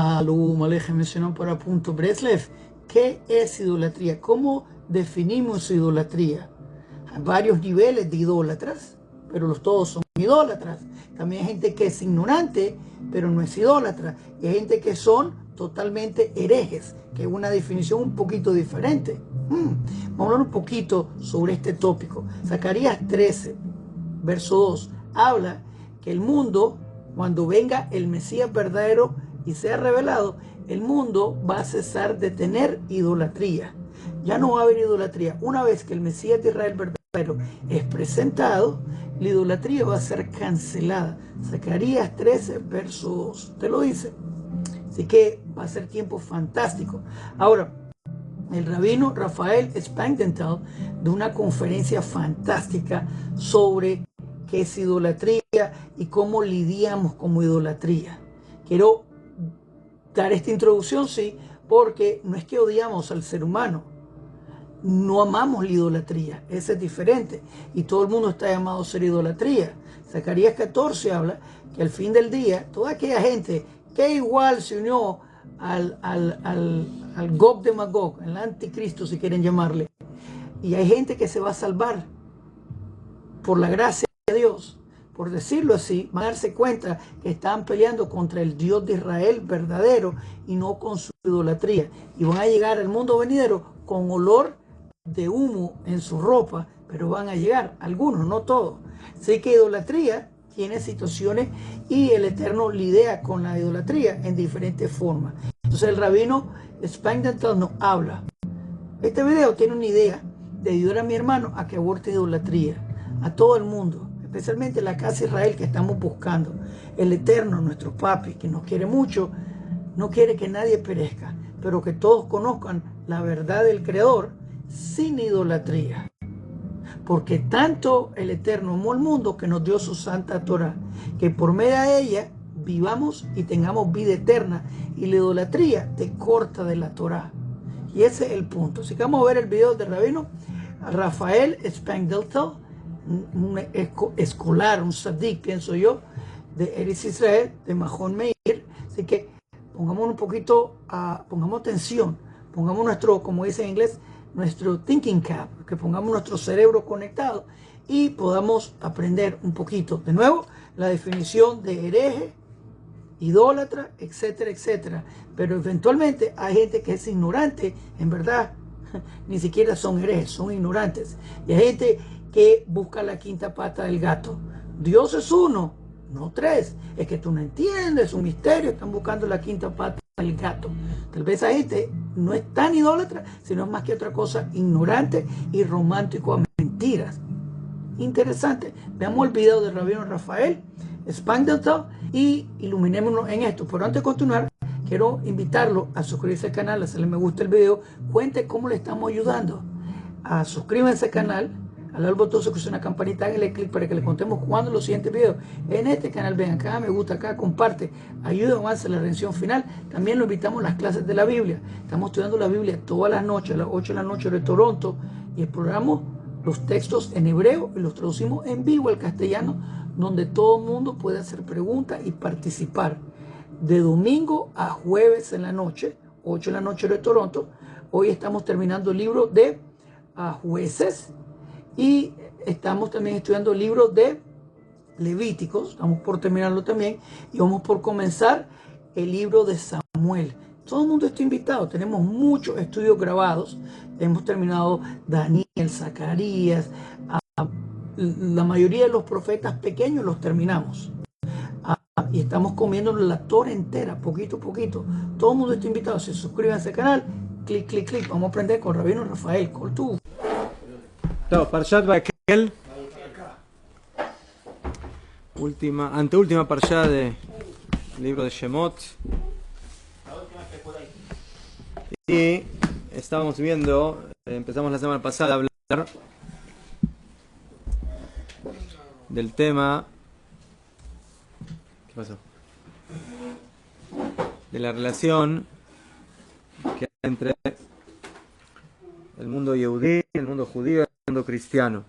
Shalom Alejem, mencionó para punto Breslev. ¿Qué es idolatría? ¿Cómo definimos idolatría? Hay varios niveles de idólatras, pero todos son idólatras. También hay gente que es ignorante, pero no es idólatra. Y hay gente que son totalmente herejes, que es una definición un poquito diferente. Vamos a hablar un poquito sobre este tópico. Zacarías 13, verso 2, habla que el mundo, cuando venga el Mesías verdadero y sea revelado, el mundo va a cesar de tener idolatría. Ya no va a haber idolatría. Una vez que el Mesías de Israel verdadero es presentado, la idolatría va a ser cancelada. Zacarías 13, verso 2. Te lo dice. Así que va a ser tiempo fantástico. Ahora, el rabino Rafael Spangdental de una conferencia fantástica sobre qué es idolatría y cómo lidiamos como idolatría. Quiero dar esta introducción, sí, porque no es que odiamos al ser humano, no amamos la idolatría, ese es diferente, y todo el mundo está llamado a ser idolatría. Zacarías 14 habla que al fin del día, toda aquella gente que igual se unió al Gog de Magog, el anticristo si quieren llamarle, y hay gente que se va a salvar por la gracia de Dios, por decirlo así, van a darse cuenta que están peleando contra el Dios de Israel verdadero y no con su idolatría. Y van a llegar al mundo venidero con olor de humo en su ropa, pero van a llegar, algunos, no todos. Así que idolatría tiene situaciones y el Eterno lidia con la idolatría en diferentes formas. Entonces el rabino Spangdental nos habla. Este video tiene una idea de ayudar a mi hermano a que aborte idolatría, a todo el mundo, especialmente la casa de Israel que estamos buscando. El Eterno, nuestro papi, que nos quiere mucho, no quiere que nadie perezca, pero que todos conozcan la verdad del Creador sin idolatría. Porque tanto el Eterno amó al mundo que nos dio su santa Torah, que por medio de ella vivamos y tengamos vida eterna, y la idolatría te corta de la Torah. Y ese es el punto. Así que vamos a ver el video del rabino Rafael Spangdental, un escolar, un sadik, pienso yo, de Eretz Israel, de Mahon Meir. Así que pongamos un poquito, pongamos atención, pongamos nuestro, como dice en inglés, nuestro thinking cap, que pongamos nuestro cerebro conectado y podamos aprender un poquito. De nuevo, la definición de hereje, idólatra, etcétera, etcétera. Pero eventualmente hay gente que es ignorante, en verdad, ni siquiera son herejes, son ignorantes. Y hay gente que busca la quinta pata del gato. Dios es uno, no tres. Es que tú no entiendes, es un misterio, están buscando la quinta pata del gato. Tal vez esa gente no es tan idólatra, sino más que otra cosa, ignorante y romántico a mentiras. Interesante. Veamos el video del rabino Rafael Spangdental y iluminémonos en esto. Pero antes de continuar, quiero invitarlo a suscribirse al canal, a hacerle me gusta el video, cuente cómo le estamos ayudando. Suscríbanse al canal, al lado del botón suscribirse, una campanita, háganle clic para que le contemos cuando los siguientes videos en este canal. Ven acá, me gusta acá, comparte, ayuda más a la redención final. También lo invitamos a las clases de la Biblia. Estamos estudiando la Biblia todas las noches, a las 8 de la noche de Toronto, y exploramos los textos en hebreo y los traducimos en vivo al castellano, donde todo el mundo puede hacer preguntas y participar. De domingo a jueves en la noche, 8 de la noche de Toronto. Hoy estamos terminando el libro de Jueces y estamos también estudiando el libro de Levíticos. Estamos por terminarlo también y vamos por comenzar el libro de Samuel. Todo el mundo está invitado. Tenemos muchos estudios grabados. Hemos terminado Daniel, Zacarías, la mayoría de los profetas pequeños los terminamos. Y estamos comiendo la Torah entera, poquito a poquito. Todo el mundo está invitado. Se suscríbanse al canal, clic, clic, clic. Vamos a aprender con Rabino Rafael. Coltú. Parshat Vayakhel, anteúltima parsha del libro de Shemot. Y estábamos viendo, empezamos la semana pasada a hablar del tema. ¿Qué pasó? De la relación que hay entre el mundo yehudí, el mundo judío y el mundo cristiano.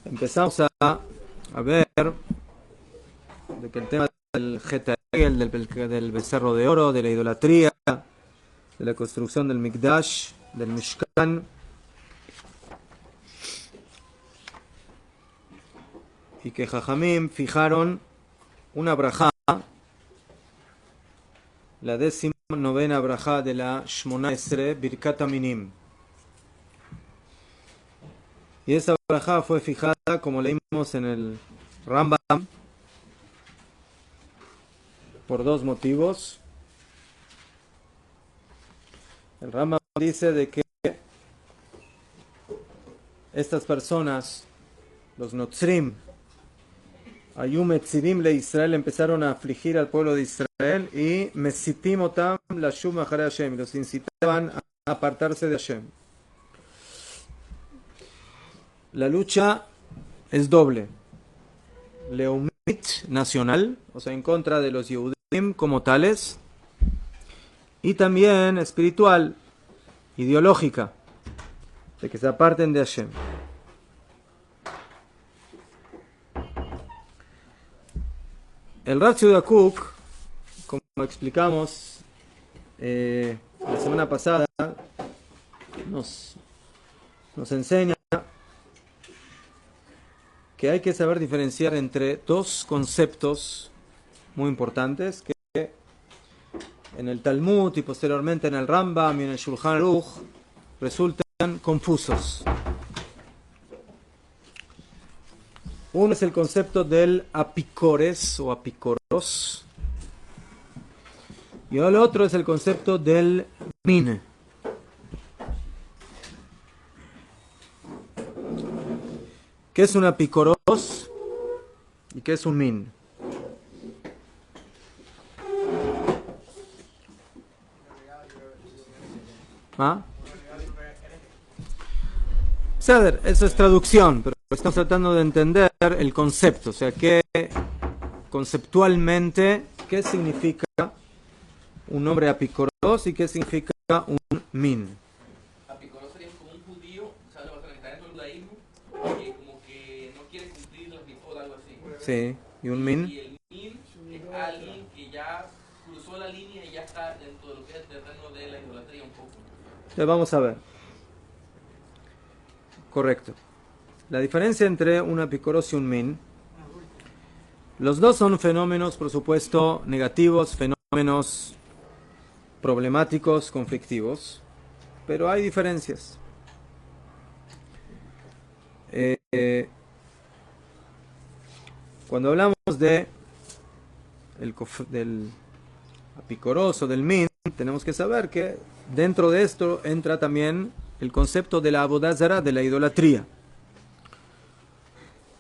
Empezamos a ver de que el tema del Geta Egel, del becerro de oro, de la idolatría, de la construcción del Mikdash, del Mishkan. Y que Jajamim fijaron una brajá, la 19ª brajá de la Shmona Esre, Birkat Aminim. Y esa brajá fue fijada, como leímos en el Rambam, por dos motivos. El Rambam dice de que estas personas, los Notzrim, Ayum Etzirim le Israel, empezaron a afligir al pueblo de Israel y Mesitim Otam la Shum Achare Hashem, los incitaban a apartarse de Hashem. La lucha es doble: leumit, nacional, o sea, en contra de los Yehudim como tales, y también espiritual, ideológica, de que se aparten de Hashem. El Rav Yehuda Kook, como explicamos la semana pasada, nos enseña que hay que saber diferenciar entre dos conceptos muy importantes que en el Talmud y posteriormente en el Rambam y en el Shulchan Aruch resultan confusos. Uno es el concepto del apicores o apicoros, y el otro es el concepto del min. ¿Qué es un apicoros y qué es un min? ¿Ah? Seder, eso es traducción, pero estamos tratando de entender el concepto, o sea, conceptualmente, ¿qué significa un nombre apicoros y qué significa un min? Apicoros sería como un judío, o sea, la persona que está dentro del judaísmo, que como que no quiere cumplir las mitzvot o algo así. Sí, ¿y un min? Y el min es alguien que ya cruzó la línea y ya está dentro de lo que es el terreno de la idolatría un poco. Entonces vamos a ver. Correcto. La diferencia entre un apicoros y un min, los dos son fenómenos, por supuesto, negativos, fenómenos problemáticos, conflictivos, pero hay diferencias. Cuando hablamos del apicoros o del min, tenemos que saber que dentro de esto entra también el concepto de la avodah zará, de la idolatría.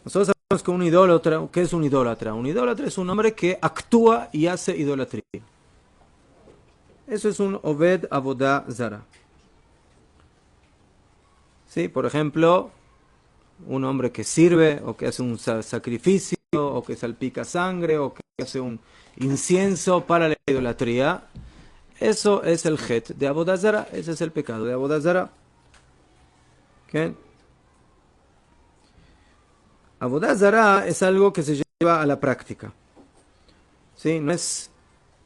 Nosotros sabemos que un idólatra, ¿qué es un idólatra? Un idólatra es un hombre que actúa y hace idolatría. Eso es un oved avodah zará. ¿Sí? Por ejemplo, un hombre que sirve, o que hace un sacrificio, o que salpica sangre, o que hace un incienso para la idolatría. Eso es el het de avodah zará, ese es el pecado de avodah zará. ¿Okay? Avodah zará es algo que se lleva a la práctica. ¿Sí? No es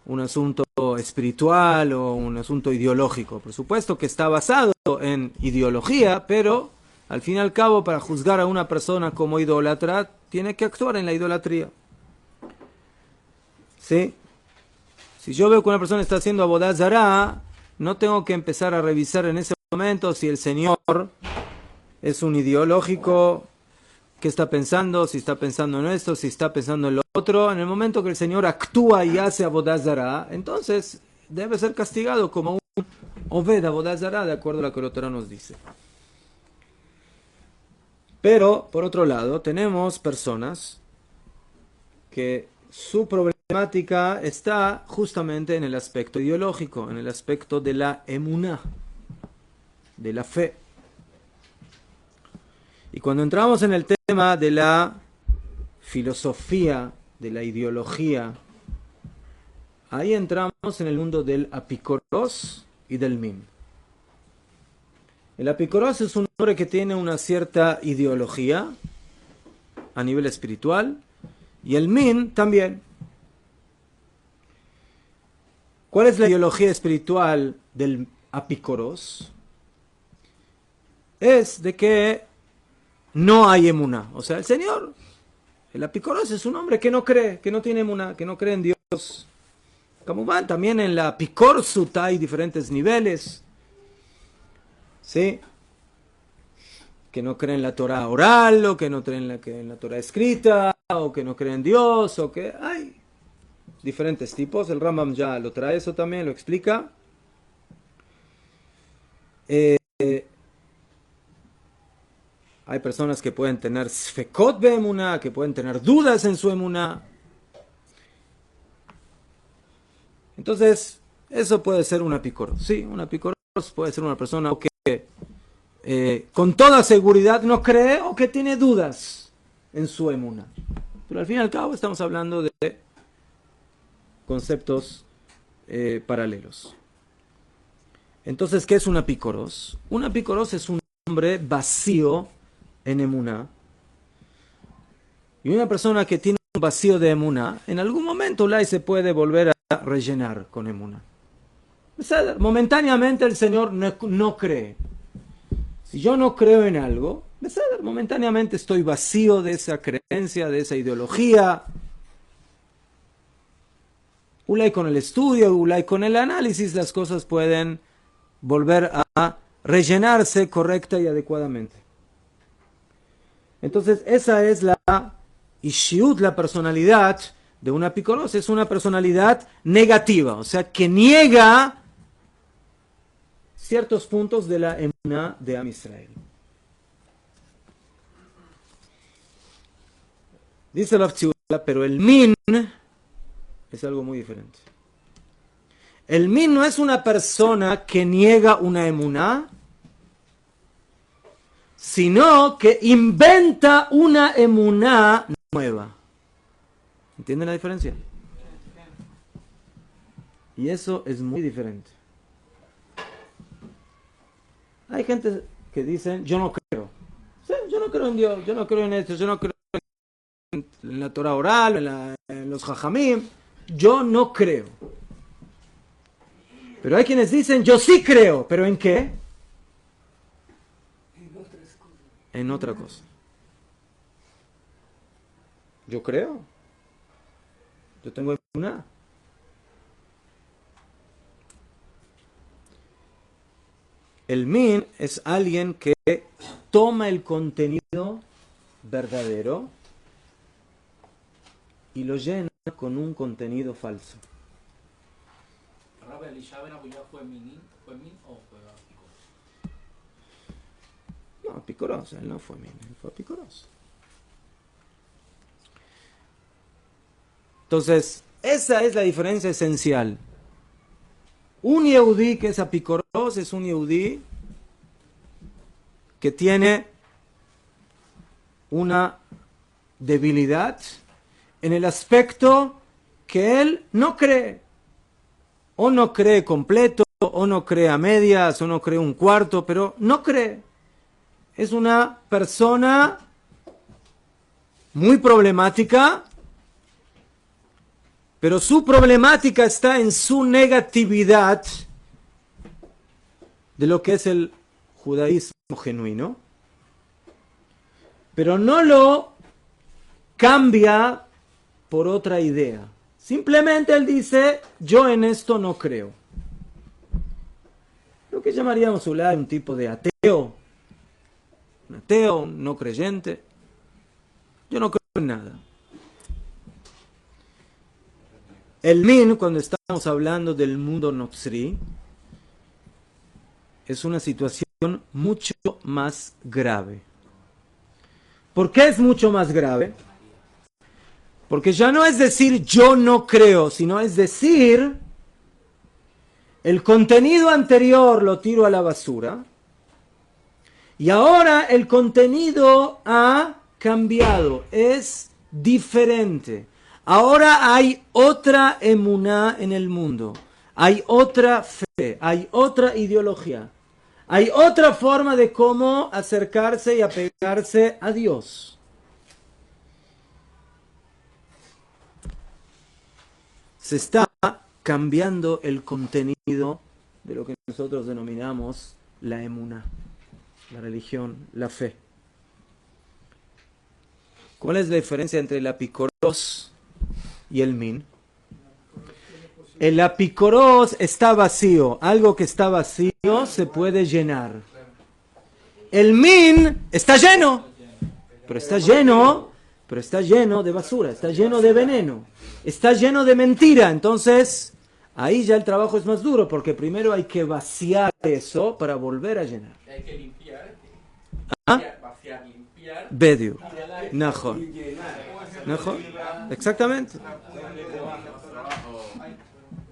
un asunto espiritual o un asunto ideológico. Por supuesto que está basado en ideología, pero al fin y al cabo, para juzgar a una persona como idólatra, tiene que actuar en la idolatría. ¿Sí? Si yo veo que una persona está haciendo avodah zará, no tengo que empezar a revisar en ese momento si el Señor es un ideológico, qué está pensando, si está pensando en esto, si está pensando en lo otro. En el momento que el Señor actúa y hace avodah zará, entonces debe ser castigado como un oved avodah zará, de acuerdo a lo que el Torah nos dice. Pero, por otro lado, tenemos personas que su problemática está justamente en el aspecto ideológico, en el aspecto de la emuná, de la fe. Y cuando entramos en el tema de la filosofía, de la ideología, ahí entramos en el mundo del apicoros y del min. El apicoros es un hombre que tiene una cierta ideología a nivel espiritual, y el min también. ¿Cuál es la ideología espiritual del apícoros? Es de que no hay emuná. O sea, el Señor, el apícoros es un hombre que no cree, que no tiene emuná, que no cree en Dios. Como van, también en la apícorsut hay diferentes niveles. ¿Sí? Que no creen en la Torah oral, o que no creen en la Torah escrita, o que no creen en Dios, o que hay diferentes tipos. El Rambam ya lo trae eso también, lo explica. Hay personas que pueden tener sfekot be'emuná, que pueden tener dudas en su emuná. Entonces, eso puede ser un apícoros. Sí, un apícoros puede ser una persona que con toda seguridad no cree o que tiene dudas en su emuná. Pero al fin y al cabo estamos hablando de conceptos paralelos. Entonces, ¿qué es un apícoros? Un apícoros es un hombre vacío en emuná. Y una persona que tiene un vacío de emuná, en algún momento se puede volver a rellenar con emuná. Momentáneamente el Señor no cree. Si yo no creo en algo, momentáneamente estoy vacío de esa creencia, de esa ideología. Ulay con el estudio, ulay con el análisis, las cosas pueden volver a rellenarse correcta y adecuadamente. Entonces, esa es la ishiut, la personalidad de un apícoros. Es una personalidad negativa, o sea, que niega ciertos puntos de la emuná de Am Israel. Dice la Tzibula, pero el min es algo muy diferente. El min no es una persona que niega una emuná, sino que inventa una emuná nueva. ¿Entienden la diferencia? Y eso es muy diferente. Hay gente que dicen, yo no creo. Sí, yo no creo en Dios, yo no creo en esto, yo no creo en la Torah oral, en los jajamim. Yo no creo. Pero hay quienes dicen, yo sí creo. ¿Pero en qué? En otra cosa. Yo creo. Yo tengo una. El min es alguien que toma el contenido verdadero y lo llena con un contenido falso. Rabbi Elisha Ben Abuya fue min o fue apícoros? No, apícoros, él no fue min, él fue apícoros. Entonces, esa es la diferencia esencial. Un yehudí que es apícoros es un yehudí que tiene una debilidad en el aspecto que él no cree. O no cree completo, o no cree a medias, o no cree un cuarto, pero no cree. Es una persona muy problemática, pero su problemática está en su negatividad de lo que es el judaísmo genuino, pero no lo cambia por otra idea. Simplemente él dice, yo en esto no creo. Lo que llamaríamos un tipo de ateo. Un ateo, un no creyente. Yo no creo en nada. El min, cuando estamos hablando del mundo notzri, es una situación mucho más grave. ¿Por qué es mucho más grave? Porque ya no es decir yo no creo, sino es decir el contenido anterior lo tiro a la basura y ahora el contenido ha cambiado, es diferente. Ahora hay otra emuná en el mundo, hay otra fe, hay otra ideología, hay otra forma de cómo acercarse y apegarse a Dios. Se está cambiando el contenido de lo que nosotros denominamos la emuná, la religión, la fe. ¿Cuál es la diferencia entre el apicoros y el min? El apicoros está vacío. Algo que está vacío se puede llenar. El min está lleno. Pero está lleno de basura, está lleno de veneno, está lleno de mentira. Entonces, ahí ya el trabajo es más duro, porque primero hay que vaciar eso para volver a llenar. Hay que limpiar. ¿Ah? Vaciar, limpiar. Bedio. Najón. Najón. Exactamente.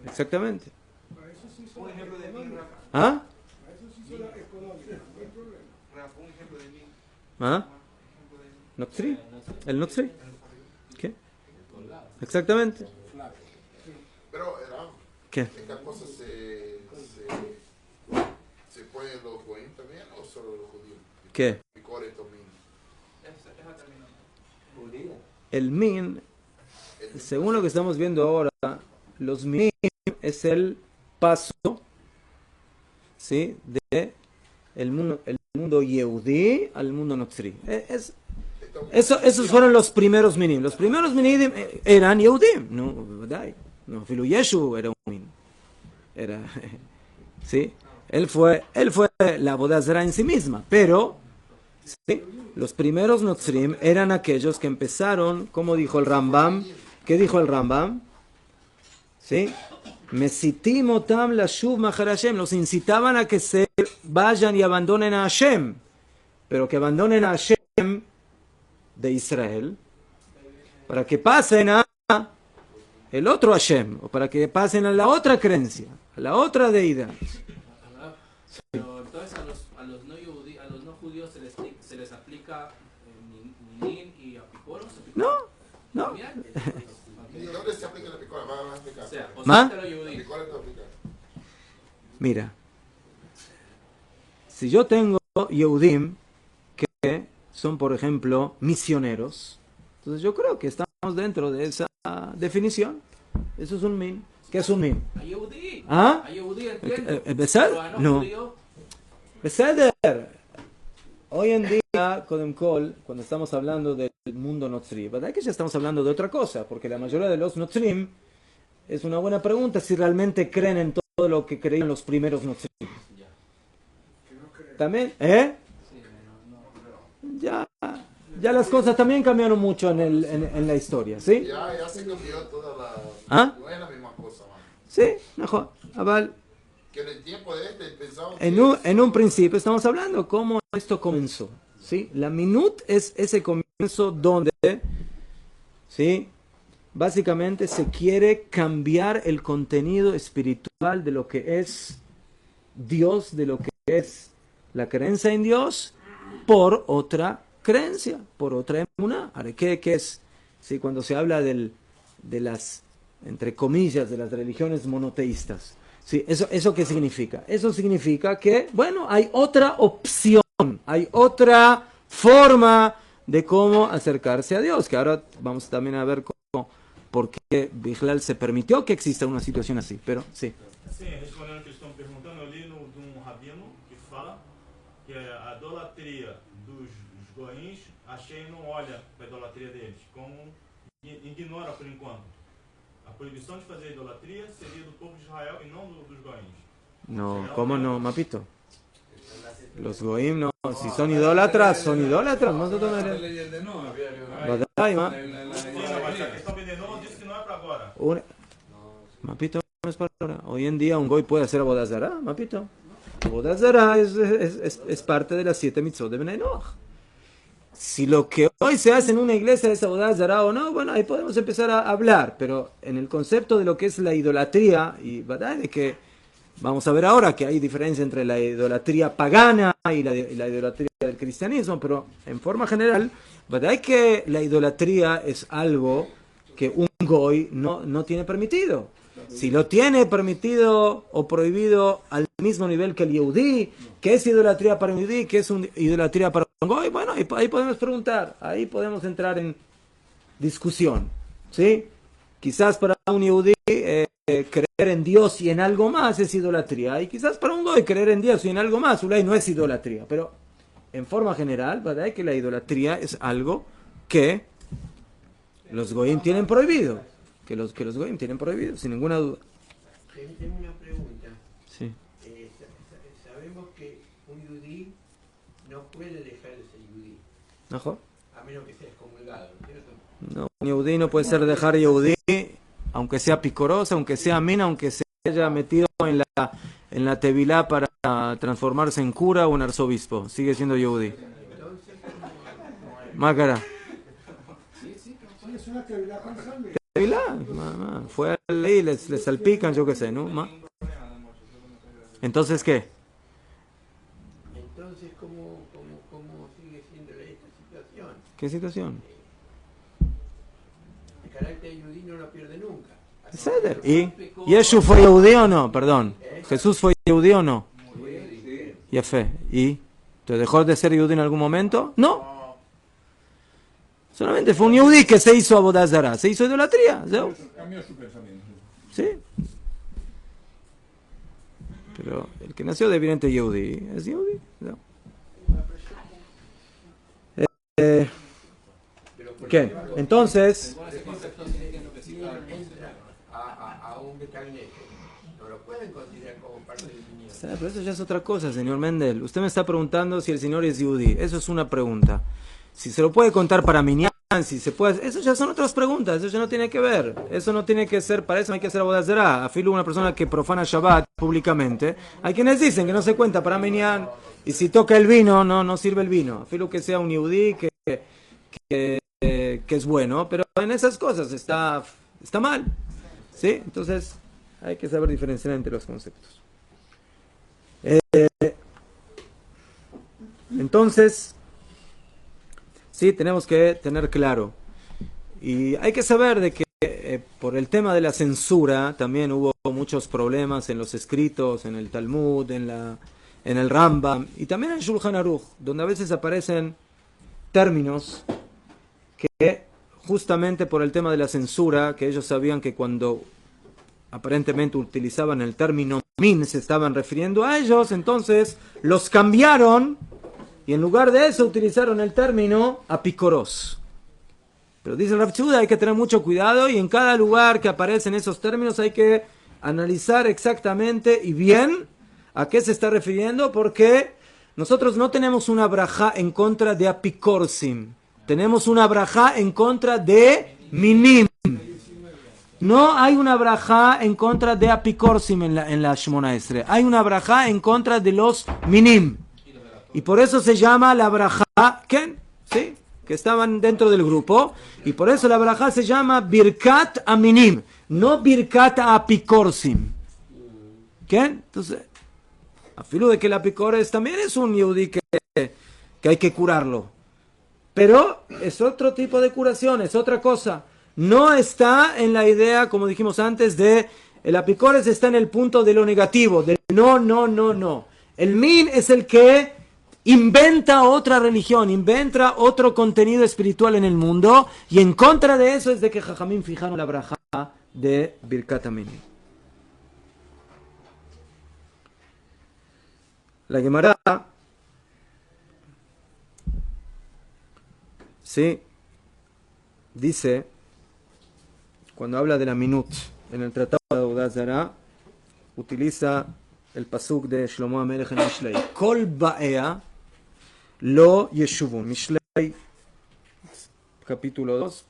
Exactamente. ¿Ah? ¿Ah? ¿Notzri? ¿El Notzri? ¿Qué? Exactamente. Pero, ¿Qué? ¿estas cosas se pueden los goyim también o solo los judíos? ¿Qué? El min, según lo que estamos viendo ahora, los min es el paso, ¿sí?, de el mundo yehudí al mundo notzri. Esos fueron los primeros minim. Los primeros minim eran yehudim. No, Filu Yeshu era un min. ¿Sí? Él fue la boda zara en sí misma, pero ¿sí?, los primeros notzrim eran aquellos que empezaron, como dijo el Rambam. ¿Qué dijo el Rambam? ¿Sí? Mesitim otam lashuv machar Hashem. Los incitaban a que se vayan y abandonen a Hashem, pero que abandonen a Hashem de Israel para que pasen a el otro Hashem, o para que pasen a la otra creencia, a la otra deidad. Pero entonces a los no judíos se les aplica Minin y Apicoros. No. ¿Y dónde se aplica la picola? Vamos a explicar. O sea, ¿Ma? solamente los judíos. ¿Picola te aplica? Mira, si yo tengo Yehudim que son, por ejemplo, misioneros, entonces yo creo que estamos dentro de esa definición. Eso es un min. ¿Qué es un min? A Yehudí. ¿Ah? A Yehudí, entiendo. ¿Besed? Pero a No. judío, Beseder. Hoy en día, Kodem Kol, cuando estamos hablando del mundo notzri, ¿verdad que ya estamos hablando de otra cosa? Porque la mayoría de los notzrim, es una buena pregunta si realmente creen en todo lo que creían los primeros notzrim. También, ya las cosas también cambiaron mucho en la historia, ¿sí? Ya se cambió toda la... ¿Ah? No es la misma cosa, man. Sí, mejor. Aval. Que en el tiempo de pensaban En un principio estamos hablando cómo esto comenzó, ¿sí? La minut es ese comienzo donde, ¿sí?, básicamente se quiere cambiar el contenido espiritual de lo que es Dios, de lo que es la creencia en Dios, por otra creencia, por otra emuná. Ahora, ¿qué es? ¿Sí? Cuando se habla de las, entre comillas, de las religiones monoteístas. Sí, ¿eso qué significa? Eso significa que, bueno, hay otra opción, hay otra forma de cómo acercarse a Dios, que ahora vamos también a ver por qué Bijlal se permitió que exista una situación así, pero sí. Sim, respondendo o que estão perguntando, eu li de rabino que fala que a idolatria dos goins, Hashem não olha para a idolatria deles, como ignora por enquanto. A proibição de fazer idolatria seria do povo de Israel e não dos goins. No, ¿cómo no, Mapito? Los goim no, si son idólatras, nosotros no eres. Badai, ma. Sim, mas a questão Benenor disse que não é para agora. Mapito, no es para ahora. Hoy en día un goy puede hacer abodazara, Mapito. Abodazara es parte de las 7 mitzvot de Benay Noach. Si lo que hoy se hace en una iglesia es abodazara o no, bueno, ahí podemos empezar a hablar, pero en el concepto de lo que es la idolatría, y ¿verdad?, de que vamos a ver ahora que hay diferencia entre la idolatría pagana y la idolatría del cristianismo, pero en forma general, ¿verdad?, que la idolatría es algo que un goy no tiene permitido. Si lo tiene permitido o prohibido al mismo nivel que el yehudí, ¿qué es idolatría para un yehudí? ¿Qué es idolatría para un goy? Bueno, ahí podemos preguntar, ahí podemos entrar en discusión, ¿sí? Quizás para un yehudí creer en Dios y en algo más es idolatría. Y quizás para un goy creer en Dios y en algo más, ulay, no es idolatría. Pero en forma general, ¿verdad? Que la idolatría es algo que los goyim tienen prohibido. Que los goyim tienen prohibido, sin ninguna duda. Tengo una pregunta. Sí. Sabemos que un yudí no puede dejar de ser yudí, ¿No? a menos que sea excomulgado, ¿cierto? No, un yehudí no puede ser dejar yehudí, aunque sea picorosa, aunque sea mina, aunque se haya metido en la tevilá para transformarse en cura o en arzobispo. Sigue siendo yehudí. Mácara. Tevilá, fue a ley, les salpican, yo qué sé, ¿no? Entonces, ¿qué? Entonces, ¿cómo sigue siendo esta situación? ¿Qué situación? El carácter yudí no lo pierde nunca. ¿Y Yeshu fue yehudí o no? Perdón. ¿Jesús fue yehudí o no? Y fe. ¿Y te dejó de ser yehudí en algún momento? No. Solamente fue un yehudí que se hizo avodah zará, se hizo idolatría. Cambió su pensamiento. Sí. Pero el que nació de evidente yehudí es yehudí. ¿No? ¿Qué? Entonces, Entra a un Betagneje, no lo pueden considerar como parte del niño. pero eso ya es otra cosa, señor Mendel. Usted me está preguntando si el señor es yehudí. Eso es una pregunta. Si se lo puede contar para Minyan, si se puede, eso ya son otras preguntas, eso ya no tiene que ver, eso no tiene que ser, para eso no hay que hacer avodah zará. Afilo una persona que profana Shabbat públicamente, hay quienes dicen que no se cuenta para Minyan, y si toca el vino, no sirve el vino. Afilo que sea un yehudí que es bueno, pero en esas cosas está mal, ¿sí? Entonces hay que saber diferenciar entre los conceptos. Entonces, sí, tenemos que tener claro. Y hay que saber de que por el tema de la censura también hubo muchos problemas en los escritos, en el Talmud, en el Rambam y también en Shulchan Aruch, donde a veces aparecen términos que justamente por el tema de la censura, que ellos sabían que cuando aparentemente utilizaban el término min se estaban refiriendo a ellos, entonces los cambiaron y en lugar de eso utilizaron el término apicoros. Pero dice el Rav Yehuda, hay que tener mucho cuidado y en cada lugar que aparecen esos términos hay que analizar exactamente y bien a qué se está refiriendo, porque nosotros no tenemos una brajá en contra de apicorsim, tenemos una brajá en contra de minim. No hay una brajá en contra de apicorsim en la Shmona Esrei, hay una brajá en contra de los minim. Y por eso se llama la brajá, ¿qué? ¿Sí? Que estaban dentro del grupo. Y por eso la brajá se llama Birkat Aminim, no Birkat Apikorsim. ¿Qué? Entonces, a filo de que el apicores también es un yehudí que hay que curarlo. Pero es otro tipo de curación, es otra cosa. No está en la idea, como dijimos antes, de el apicores está en el punto de lo negativo, del no. El min es el que inventa otra religión, inventa otro contenido espiritual en el mundo, y en contra de eso es de que Jajamín fijaron la brajá de Birkat Aminim. La Gemara, sí, dice, cuando habla de la minut en el tratado de Avodah Zará, utiliza el pasuk de Shlomo HaMelech en Mishlei. Kol ba'ea lo yeshuvun. Mishlei, capítulo 2,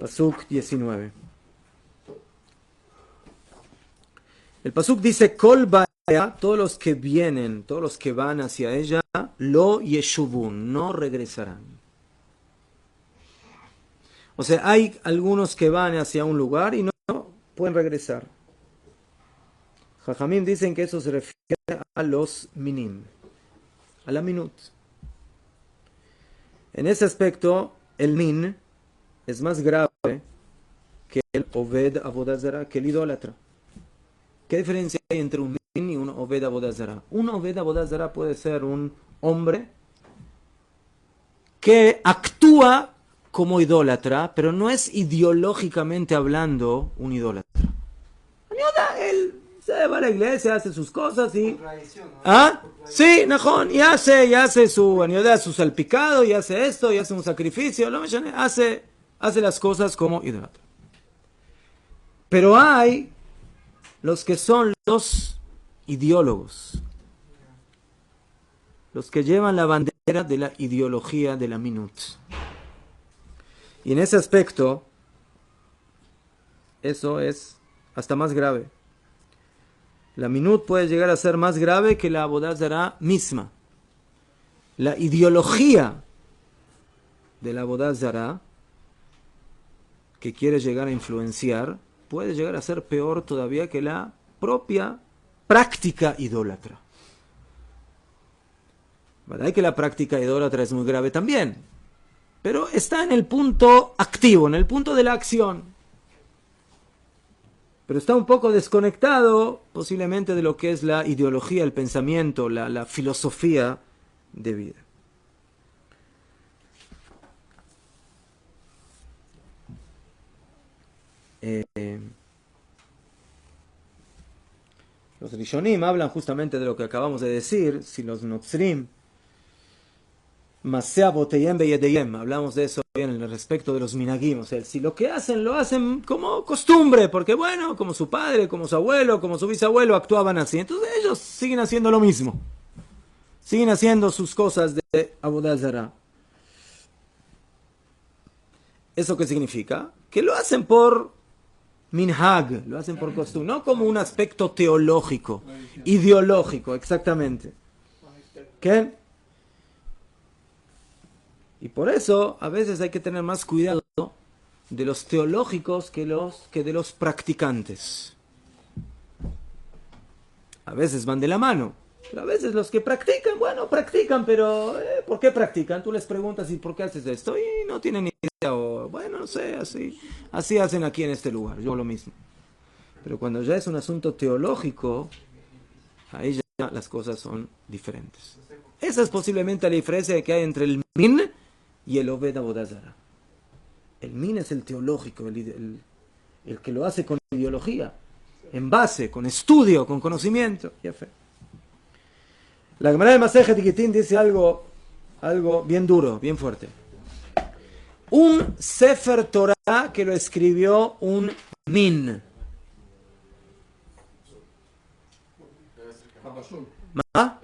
pasuk 19. El pasuk dice, Kol ba'ea, todos los que vienen, todos los que van hacia ella, lo yeshuvun, no regresarán. O sea, hay algunos que van hacia un lugar y no pueden regresar. Jajamim dicen que eso se refiere a los minim, a la minut. En ese aspecto, el min es más grave que el oved avodah zará, que el idólatra. ¿Qué diferencia hay entre un min y un oved avodah zará? Un oved avodah zará puede ser un hombre que actúa como idólatra, pero no es ideológicamente hablando un idólatra. Yehuda, él se va a la iglesia, hace sus cosas y... ¿Ah? Sí, Najón, y hace su, su salpicado, y hace esto, y hace un sacrificio, hace las cosas como idólatra. Pero hay los que son los ideólogos, los que llevan la bandera de la ideología de la minut. Y en ese aspecto, eso es hasta más grave. La minut puede llegar a ser más grave que la Avodat Zará misma. La ideología de la Avodat Zará, que quiere llegar a influenciar, puede llegar a ser peor todavía que la propia práctica idólatra. ¿Verdad que la práctica idólatra es muy grave también? Pero está en el punto activo, en el punto de la acción. Pero está un poco desconectado posiblemente de lo que es la ideología, el pensamiento, la filosofía de vida. Los Rishonim hablan justamente de lo que acabamos de decir, si los Notzrim, Masea Boteyem Beyedeyem, hablamos de eso bien en el respecto de los minagim, o sea, si lo que hacen, lo hacen como costumbre, porque bueno, como su padre, como su abuelo, como su bisabuelo actuaban así, entonces ellos siguen haciendo lo mismo, siguen haciendo sus cosas de Avodat Zará. ¿Eso qué significa? Que lo hacen por minhag, lo hacen por costumbre, no como un aspecto teológico, ideológico, exactamente. ¿Qué? Y por eso a veces hay que tener más cuidado de los teológicos que de los practicantes. A veces van de la mano, pero a veces los que practican, bueno, practican, pero ¿por qué practican? Tú les preguntas, ¿y por qué haces esto? Y no tienen ni idea, o bueno, no sé, así hacen aquí en este lugar, yo lo mismo. Pero cuando ya es un asunto teológico, ahí ya las cosas son diferentes. Esa es posiblemente la diferencia que hay entre el min y el Oved Avodat Zará. El min es el teológico, el que lo hace con ideología, en base, con estudio, con conocimiento. La Gemara de Masejet Gitín dice algo bien duro, bien fuerte. Un Sefer Torah que lo escribió un min. ¿Ah?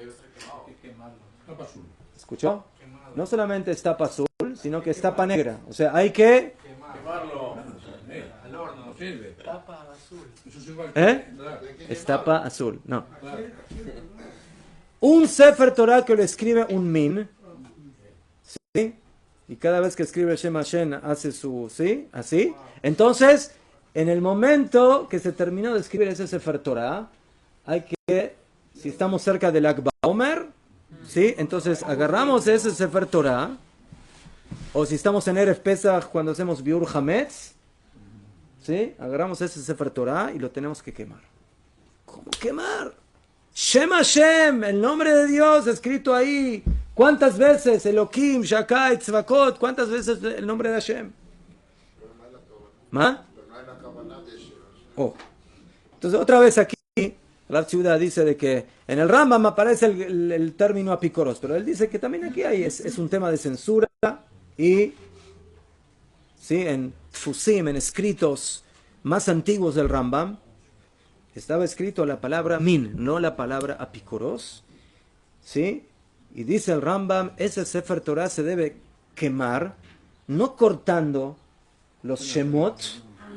¿Escuchó? No solamente es tapa azul, sino que es tapa negra. O sea, hay que... Quemarlo. Al horno, no sirve. Tapa azul. Es tapa azul. No. Un Sefer Torah que lo escribe un min. ¿Sí? Y cada vez que escribe Shem Hashem hace su... ¿Sí? Así. Entonces, en el momento que se terminó de escribir ese Sefer Torah, hay que... Si estamos cerca del Lag Baomer, ¿sí? Entonces agarramos ese Sefer Torah, o si estamos en Erev Pesach cuando hacemos Biur Hametz, ¿sí? Agarramos ese Sefer Torah y lo tenemos que quemar. ¿Cómo quemar? Shem Hashem, el nombre de Dios escrito ahí. ¿Cuántas veces? Elohim, Shakai, Tzvakot, ¿cuántas veces el nombre de Hashem? ¿Ma? Oh. Entonces otra vez aquí la ciudad dice de que en el Rambam aparece el término apicoros, pero él dice que también aquí es un tema de censura y ¿sí? En Tfusim, en escritos más antiguos del Rambam, estaba escrito la palabra min, no la palabra apicoros, ¿sí? Y dice el Rambam, ese Sefer Torah se debe quemar, no cortando los Shemot,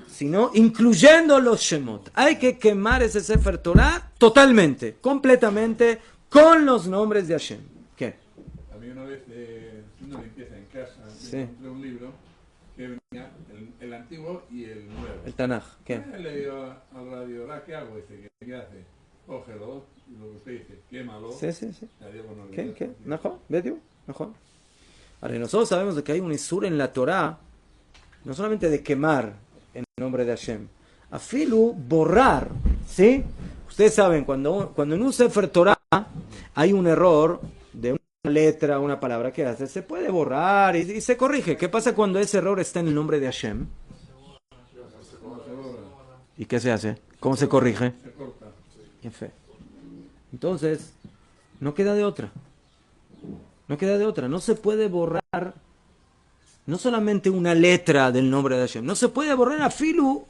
sino incluyendo los Shemot. Hay que quemar ese Sefer Torah totalmente, completamente, con los nombres de Hashem. ¿Qué? A mí una vez, una limpieza en casa, Sí. encontré un libro que venía el antiguo y el nuevo. El Tanaj. ¿Qué? Le digo al radio, ¿qué hago? Dice, ¿qué hace? Cógelo, y lo que usted dice, quémalo. Sí. Ya digo, no, ¿Qué? ¿Najo? ¿Vedio? ¿Najo? Ahora, nosotros sabemos de que hay un isur en la Torah, no solamente de quemar en nombre de Hashem, afilu, borrar, ¿sí? Ustedes saben, cuando en un Sefer Torah hay un error de una letra, una palabra que hace, se puede borrar y se corrige. ¿Qué pasa cuando ese error está en el nombre de Hashem? ¿Y qué se hace? ¿Cómo se corrige? Se corta. En fe. Entonces, no queda de otra. No queda de otra. No se puede borrar no solamente una letra del nombre de Hashem. No se puede borrar a Filu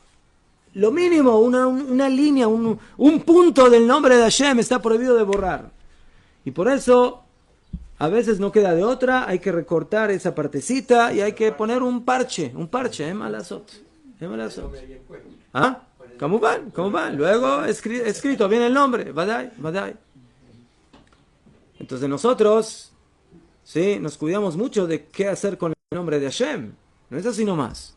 lo mínimo, una línea, un punto del nombre de Hashem está prohibido de borrar. Y por eso, a veces no queda de otra, hay que recortar esa partecita y hay que poner un parche, malasot. ¿Ah? ¿Cómo van? Luego escrito viene el nombre, Vadai. Entonces nosotros, sí, nos cuidamos mucho de qué hacer con el nombre de Hashem. No es así nomás.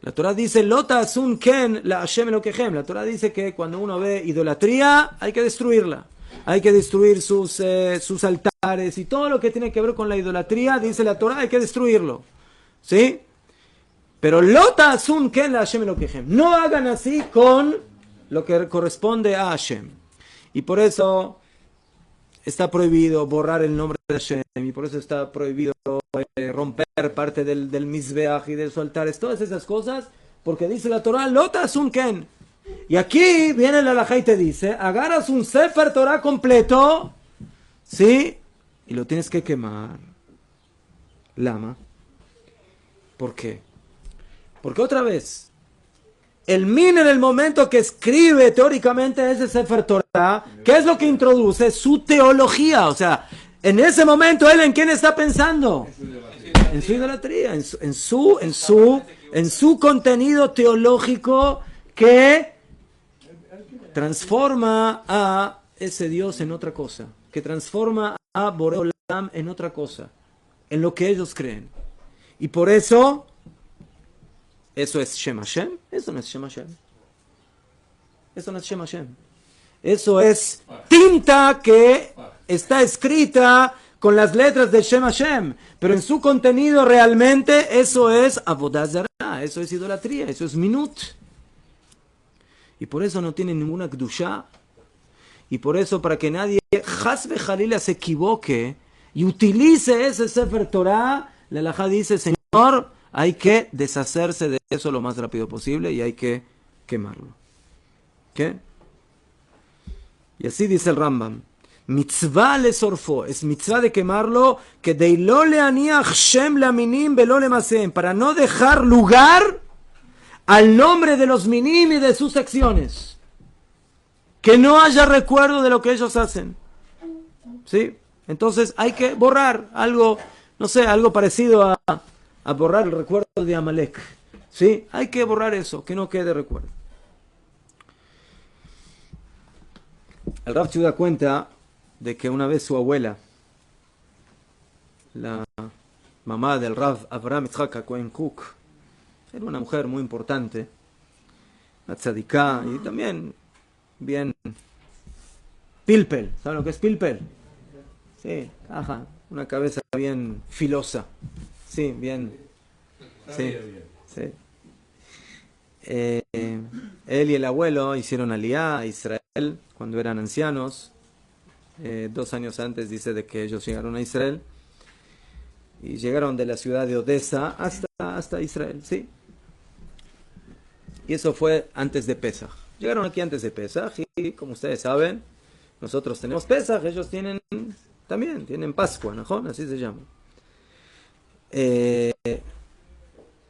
La Torah dice, Lota asun ken la Hashem elokehem. La Torah dice que cuando uno ve idolatría, hay que destruirla. Hay que destruir sus altares y todo lo que tiene que ver con la idolatría, dice la Torah, hay que destruirlo. ¿Sí? Pero Lota asun ken la Hashem elokehem. No hagan así con lo que corresponde a Hashem. Y por eso está prohibido borrar el nombre de Hashem. Y por eso está prohibido romper parte del Mizbeach y de sus altares. Todas esas cosas, porque dice la Torah, Lota asun ken. Y aquí viene el halajá y te dice, agarras un Sefer Torah completo, ¿sí? Y lo tienes que quemar. Lama. ¿Por qué? Porque otra vez, el min en el momento que escribe teóricamente ese Sefer Torah, ¿qué es lo que introduce? Su teología. O sea, en ese momento él en quién está pensando. En su idolatría, en su contenido teológico que transforma a ese Dios en otra cosa, que transforma a Borei Olam en otra cosa, en lo que ellos creen. Y por eso, ¿eso es Shem Hashem? Eso no es Shem Hashem. Eso no es Shem Hashem. Eso es tinta que está escrita con las letras de Shem Hashem, pero en su contenido realmente eso es Avodah Zarah, eso es idolatría, eso es minut. Y por eso no tiene ninguna Kedushá. Y por eso, para que nadie Has Jalila se equivoque y utilice ese Sefer Torah, la halajá dice, Señor, hay que deshacerse de eso lo más rápido posible y hay que quemarlo. ¿Qué? Y así dice el Rambam. Mitzvah le sorfo, es mitzvah de quemarlo, que deilo le aniach shem la minim velo le masem, para no dejar lugar al nombre de los minim y de sus acciones. Que no haya recuerdo de lo que ellos hacen. ¿Sí? Entonces hay que borrar algo, no sé, algo parecido a borrar el recuerdo de Amalek. ¿Sí? Hay que borrar eso, que no quede recuerdo. El Rav Chuda cuenta de que una vez su abuela, la mamá del Rav Avraham Yitzhak Cohen Cook, era una mujer muy importante, una tzadiká, y también bien pilpel. ¿Saben lo que es pilpel? Sí, ajá, una cabeza bien filosa. Sí, bien. Sí, sí. Él y el abuelo hicieron aliyá a Israel cuando eran ancianos. 2 años antes dice de que ellos llegaron a Israel. Y llegaron de la ciudad de Odessa hasta Israel, sí. Y eso fue antes de Pesaj. Llegaron aquí antes de Pesaj y como ustedes saben, nosotros tenemos Pesaj, ellos tienen Pascua, ¿no? Así se llama.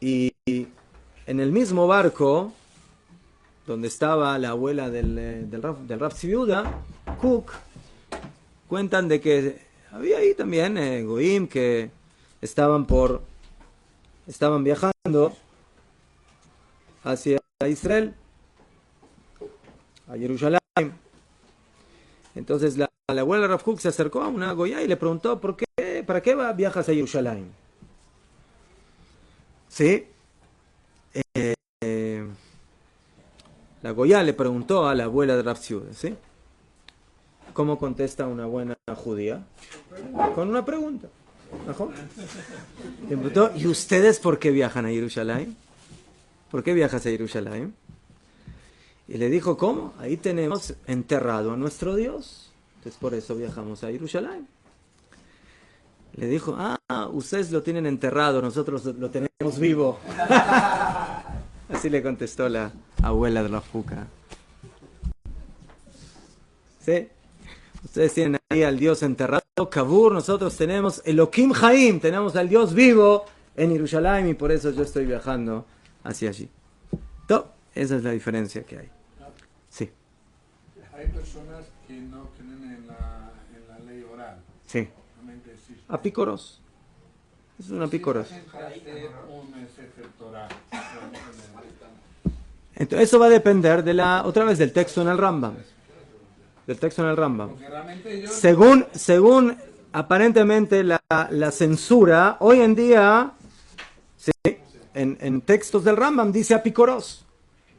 Y en el mismo barco donde estaba la abuela del Rav Tzviuda, Cook, cuentan de que había ahí también Goim que estaban viajando hacia Israel, a Jerusalén. Entonces la abuela de Rav Cook se acercó a una Goya y le preguntó, ¿para qué viajas a Jerusalén? ¿Sí? La Goya le preguntó a la abuela de Rav Tzviuda, ¿sí? ¿Cómo contesta una buena judía? Con una pregunta. ¿No? Le preguntó, ¿y ustedes por qué viajan a Jerusalén? ¿Por qué viajas a Jerusalén? Y le dijo, ¿cómo? Ahí tenemos enterrado a nuestro Dios. Entonces por eso viajamos a Jerusalén. Le dijo, ustedes lo tienen enterrado, nosotros lo tenemos vivo. Así le contestó la abuela de la Fuca. ¿Sí? Ustedes tienen ahí al Dios enterrado, Kabur, nosotros tenemos Elohim Haim, tenemos al Dios vivo en Jerusalén y por eso yo estoy viajando hacia allí. ¿No? Esa es la diferencia que hay. Sí. Hay personas que no creen en la ley oral. Sí. Solamente existe. Apícoros. Es un apícoros. Entonces, eso va a depender de otra vez del texto en el Rambam. Del texto en el Rambam. Según aparentemente la censura, hoy en día, ¿sí? en textos del Rambam dice apícoros.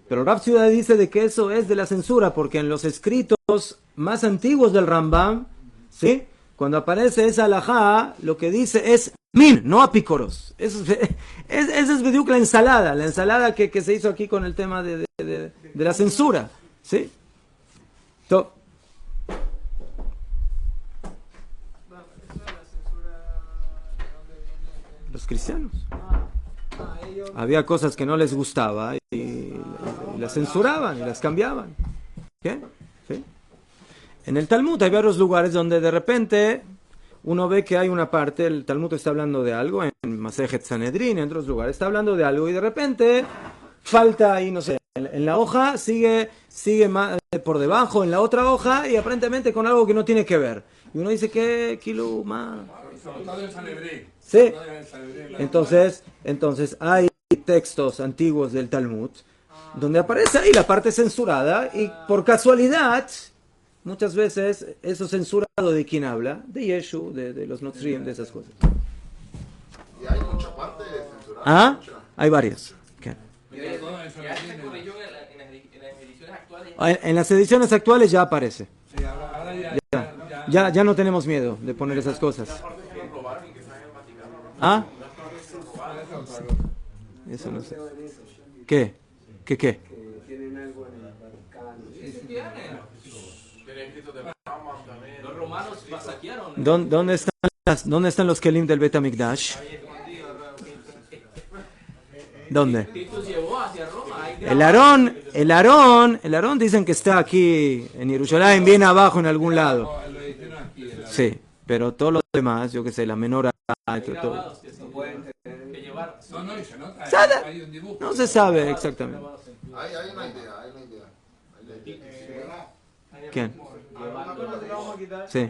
Pero Rav Ciudad dice de que eso es de la censura, porque en los escritos más antiguos del Rambam, ¿sí? Cuando aparece esa alajá, lo que dice es min, no apícoros. Esa es Bediuk la ensalada que se hizo aquí con el tema de la censura. ¿Sí? Los cristianos. Había cosas que no les gustaba y las censuraban y las cambiaban. ¿Qué? ¿Sí? En el Talmud hay varios lugares donde de repente uno ve que hay una parte, el Talmud está hablando de algo, en Masejet Sanedrín, en otros lugares está hablando de algo y de repente falta ahí, no sé, en la hoja sigue más por debajo, en la otra hoja y aparentemente con algo que no tiene que ver. Y uno dice que kilo más. Sí. Entonces hay textos antiguos del Talmud donde aparece ahí la parte censurada y por casualidad muchas veces eso censurado de quién habla, de Yeshu, de los Notzrim, de esas cosas. Y hay mucha parte censurada. ¿Ah? Hay varias. ¿Qué? En las ediciones actuales ya aparece. Ya no tenemos miedo de poner esas cosas. ¿Ah? Eso no sé. ¿Qué? ¿Qué? Los romanos masaquearon. ¿Dónde están los kelim del Bet HaMikdash? ¿Dónde? Titus llevó hacia Roma. El Aarón dicen que está aquí en Jerusalén, bien abajo en algún lado. Sí, pero todos los demás, yo qué sé, la menor todo. No se sabe exactamente. Hay una idea. ¿Quién? Sí.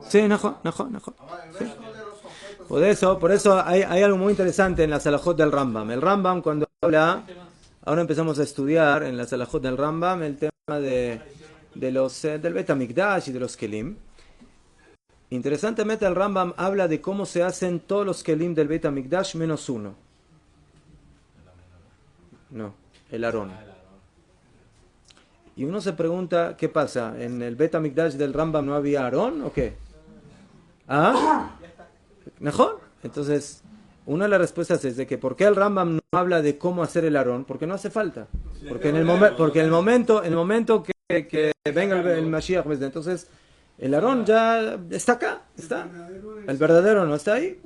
Sí, no. Sí. Por eso hay algo muy interesante en la Salahot del Rambam. El Rambam cuando habla, ahora empezamos a estudiar en la Salahot del Rambam el tema del Bet HaMikdash y de los kelim. Interesantemente el Rambam habla de cómo se hacen todos los kelim del Bet HaMikdash menos uno. No, el Aarón. Y uno se pregunta, ¿qué pasa? ¿En el Bet HaMikdash del Rambam no había Aarón o qué? ¿Ah? ¿Mejor? Entonces, una de las respuestas es de que ¿por qué el Rambam no habla de cómo hacer el Aarón? Porque no hace falta. Porque en el momento que venga el Mashiach, entonces el Aarón ya está acá, está. El verdadero no está ahí.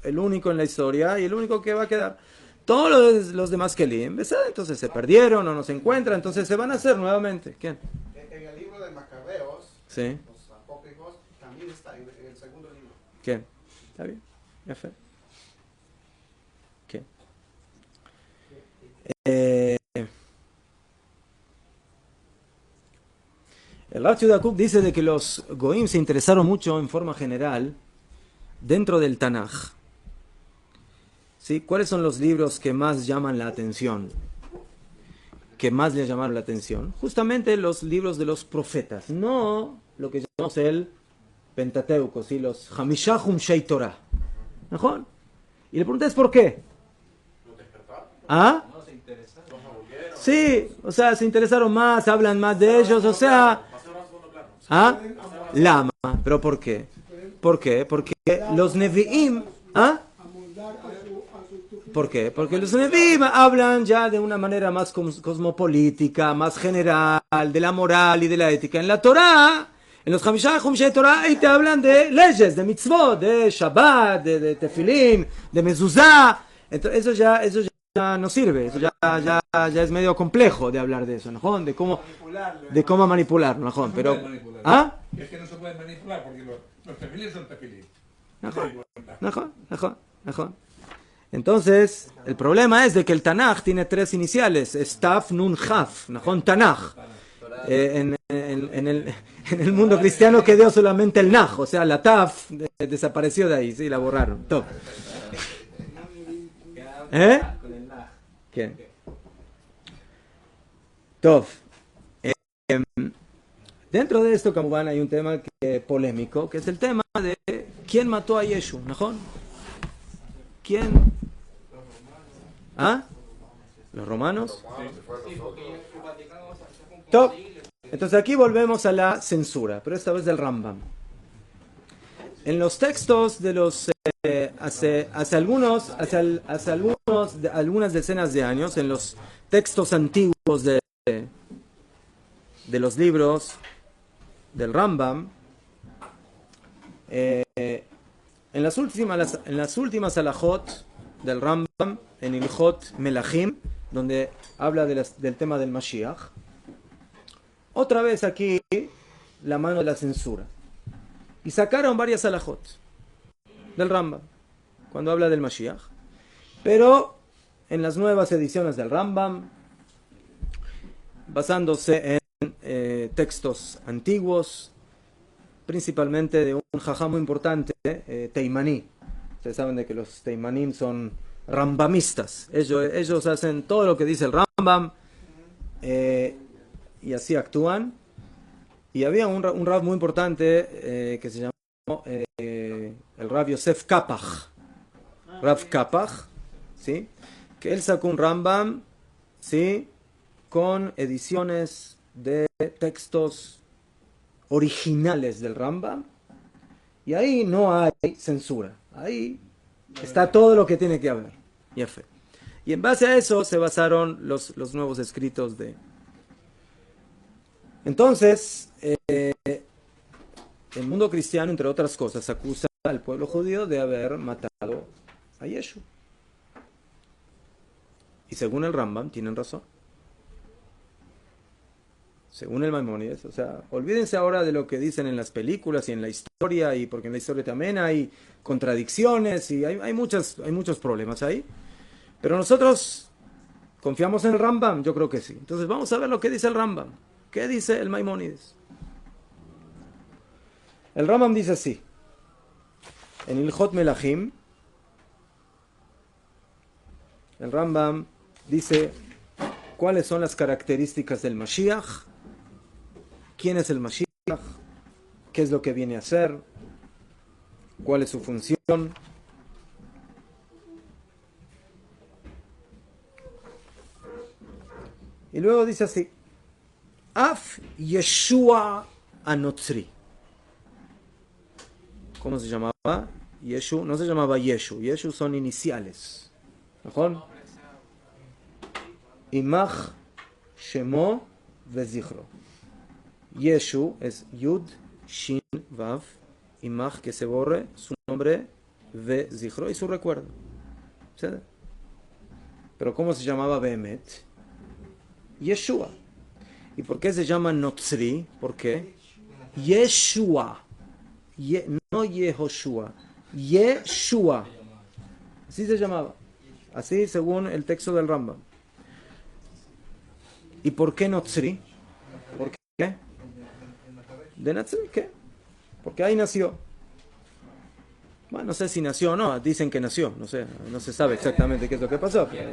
El único en la historia y el único que va a quedar. Todos los demás kelim, entonces se perdieron o no se encuentran, entonces se van a hacer nuevamente. ¿Quién? En el libro de Macabeos, sí. Los apócrifos, también está en el segundo libro. ¿Quién? ¿Está bien? Ya fue. ¿Qué? El Rav Yehuda Kook dice de que los Goim se interesaron mucho en forma general dentro del Tanaj. ¿Sí? ¿Cuáles son los libros que más llaman la atención? Que más les llamaron la atención. Justamente los libros de los profetas, no lo que llamamos el Pentateuco, ¿sí? Los Hamishah Humshei Torah. ¿Mejor? Y le pregunté, ¿por qué? ¿Ah? Sí, o sea, se interesaron más, hablan más de ellos, o sea... ¿Ah? Lama. ¿Pero por qué? ¿Por qué? Porque los Nevi'im... ¿Ah? ¿Por qué? Porque los Nevi'im hablan ya de una manera más cosmopolítica, más general, de la moral y de la ética. En la Torah, en los Hamishah Humshei Torah, ahí te hablan de leyes, de mitzvot, de Shabbat, de tefilín, de mezuzá. Entonces, eso ya ya no sirve, eso ya es medio complejo de hablar de eso, ¿no? De cómo manipularlo, ¿no? Pero, ¿ah? Es que no se puede manipular porque los tefilim son tefilim. Mejor. Entonces, el problema es de que el Tanaj tiene 3 iniciales, es Taf, Nun, Jaf, ¿no? Tanaj. En el mundo cristiano quedó solamente el Naj, o sea, la Taf desapareció de ahí, sí, la borraron. Top. ¿Eh? ¿Quién? Top. Dentro de esto, Kamubán, hay un tema polémico, que es el tema de quién mató a Yeshu, ¿no? ¿Quién? ¿Ah? ¿Los romanos? Top. Entonces aquí volvemos a la censura, pero esta vez del Rambam. En los textos de los hace algunas decenas de años, en los textos antiguos de los libros del Rambam, en las últimas alajot del Rambam, en Ilhot Melachim, donde habla del tema del Mashiach, otra vez aquí la mano de la censura. Y sacaron varias alajot del Rambam, cuando habla del Mashiach. Pero en las nuevas ediciones del Rambam, basándose en textos antiguos, principalmente de un jajá muy importante, Teimaní. Ustedes saben de que los Teimanim son rambamistas. Ellos hacen todo lo que dice el Rambam y así actúan. Y había un Rav muy importante que se llamó el Rav Yosef Kapach. Rav Kapach, ¿sí? Que él sacó un Rambam, ¿sí? Con ediciones de textos originales del Rambam. Y ahí no hay censura. Ahí está todo lo que tiene que haber. Y en base a eso se basaron los nuevos escritos de... Entonces, el mundo cristiano, entre otras cosas, acusa al pueblo judío de haber matado a Yeshu. Y según el Rambam, tienen razón. Según el Maimónides, o sea, olvídense ahora de lo que dicen en las películas y en la historia, y porque en la historia también hay contradicciones y hay muchos problemas ahí. Pero nosotros confiamos en el Rambam, yo creo que sí. Entonces vamos a ver lo que dice el Rambam. ¿Qué dice el Maimónides? El Rambam dice así, en Ilhot Melachim, el Rambam dice cuáles son las características del Mashiach, quién es el Mashiach, qué es lo que viene a hacer, cuál es su función. Y luego dice así, Af Yeshua Anotzri. ¿Cómo se llamaba? Yeshu, no se llamaba Yeshu. Yeshu son iniciales. ¿Mejor? Imach, Shemo, Vezichro. Yeshu es Yud, Shin, Vav. Imach, que se borre su nombre, Vezichro y su recuerdo. ¿Sí? Pero ¿cómo se llamaba Behemet? Yeshua. ¿Y por qué se llama Notzri? ¿Por qué? Yeshua. No Yehoshua. Yeshua. Así se llamaba. Así según el texto del Rambam. ¿Y por qué Notzri? ¿Por qué? ¿De Notzri? ¿Qué? Porque ahí nació. Bueno, no sé si nació o no. Dicen que nació. No sé. No se sabe exactamente qué es lo que pasó. Pero...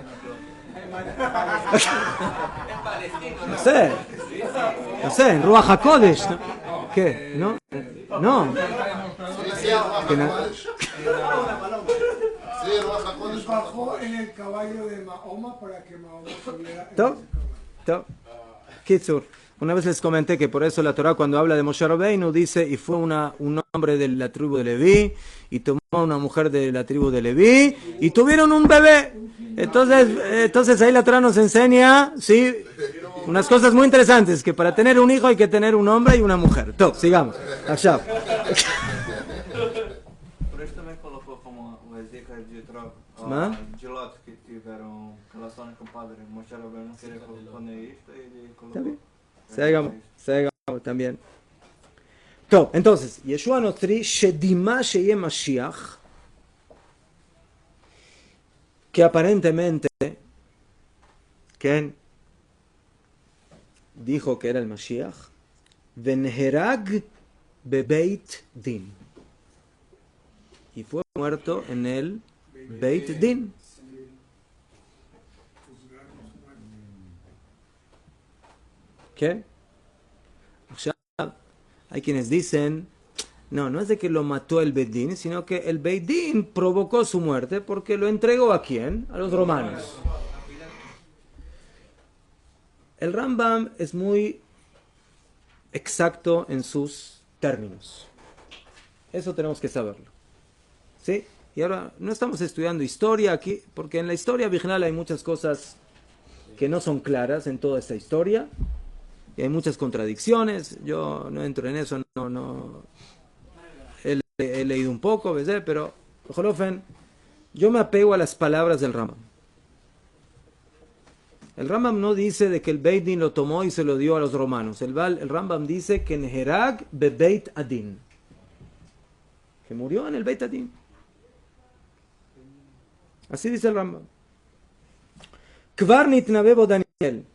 No sé, en Ruach HaKodesh, ¿no? ¿Qué? ¿No? No. Bajó en el caballo de Mahoma para que Mahoma subiera. Kitsur. Una vez les comenté que por eso la Torah cuando habla de Moshe Rabbeinu dice y fue un hombre de la tribu de Leví y tomó una mujer de la tribu de Leví y tuvieron un bebé. Entonces ahí la Torah nos enseña, sí, unas cosas muy interesantes, que para tener un hijo hay que tener un hombre y una mujer. Sigamos. Por esto me colocó como como o Ezequiel de Yitro, Mas? de Lot, que tiveram relações com o padre. Moshe Rabbeinu queria poner isto y ele Está colocó. bien. Seguimos también. טוב, entonces, ישוע הנוצרי, שדימה שיהיה משיח, que aparentemente, ¿quién dijo que era el Mashiach? ונהרג בבית דין. Y fue muerto en el Beit Din. ¿Qué? עכשיו, hay quienes dicen, no es de que lo mató el Beit Din, sino que el Beit Din provocó su muerte porque lo entregó ¿a quién? A los romanos. El Rambam es muy exacto en sus términos. Eso tenemos que saberlo. ¿Sí? Y ahora no estamos estudiando historia aquí, porque en la historia original hay muchas cosas que no son claras en toda esta historia. Y hay muchas contradicciones. Yo no entro en eso, no. He leído un poco, ¿ves? Pero, yo me apego a las palabras del Rambam. El Rambam no dice de que el Beit Din lo tomó y se lo dio a los romanos. El Rambam dice que Neherag bebeit adin, que murió en el Beit Adin. Así dice el Rambam. Kvar nitnabebo Daniel.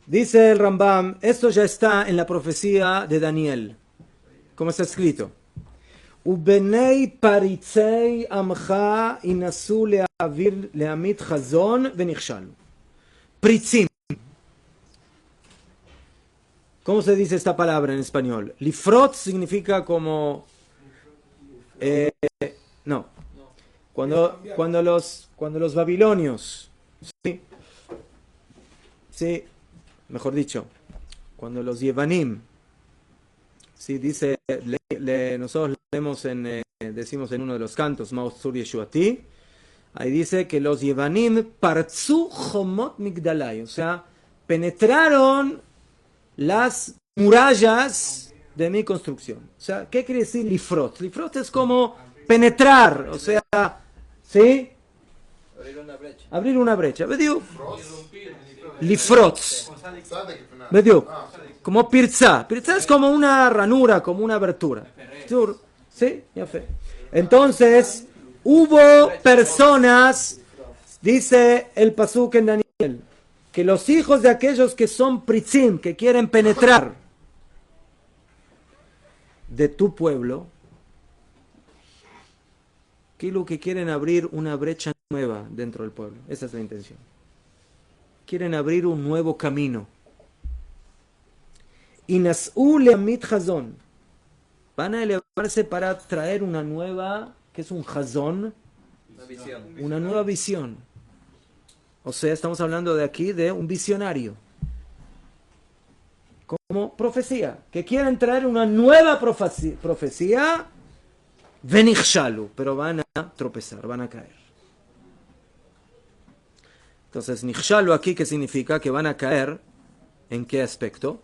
Dice el Rambam, esto ya está en la profecía de Daniel. ¿Cómo está escrito? Ubenei paritzei amcha inasu leavir leamit chazon venichshalu. Pritzim. ¿Cómo se dice esta palabra en español? Lifrot significa como... no. Cuando los babilonios... Sí. Mejor dicho, cuando los Yevanim, sí, dice, nosotros leemos decimos en uno de los cantos, Ma'otzur Yeshuati, ahí dice que los Yevanim partzu chomot migdalai, o sea, penetraron las murallas de mi construcción. O sea, ¿qué quiere decir lifrot? Lifrot es como penetrar, o sea, ¿sí? Abrir una brecha. ¿Vediu? Lifrot. ¿Vediu? Como pirza. Pirza es como una ranura, como una abertura. ¿Sí? Ya fe. Entonces, hubo personas, dice el pasuk en Daniel, que los hijos de aquellos que son pritzim, que quieren penetrar de tu pueblo, que quieren abrir una brecha nueva dentro del pueblo. Esa es la intención. Quieren abrir un nuevo camino. Inas'u leamit chazon. Van a elevarse para traer una nueva, que es un chazón, una nueva visión. O sea, estamos hablando de aquí de un visionario. Como profecía. Que quieren traer una nueva profecía. Venichshalu, pero van a tropezar, van a caer. Entonces, nichshalu aquí, ¿qué significa? Que van a caer, ¿en qué aspecto?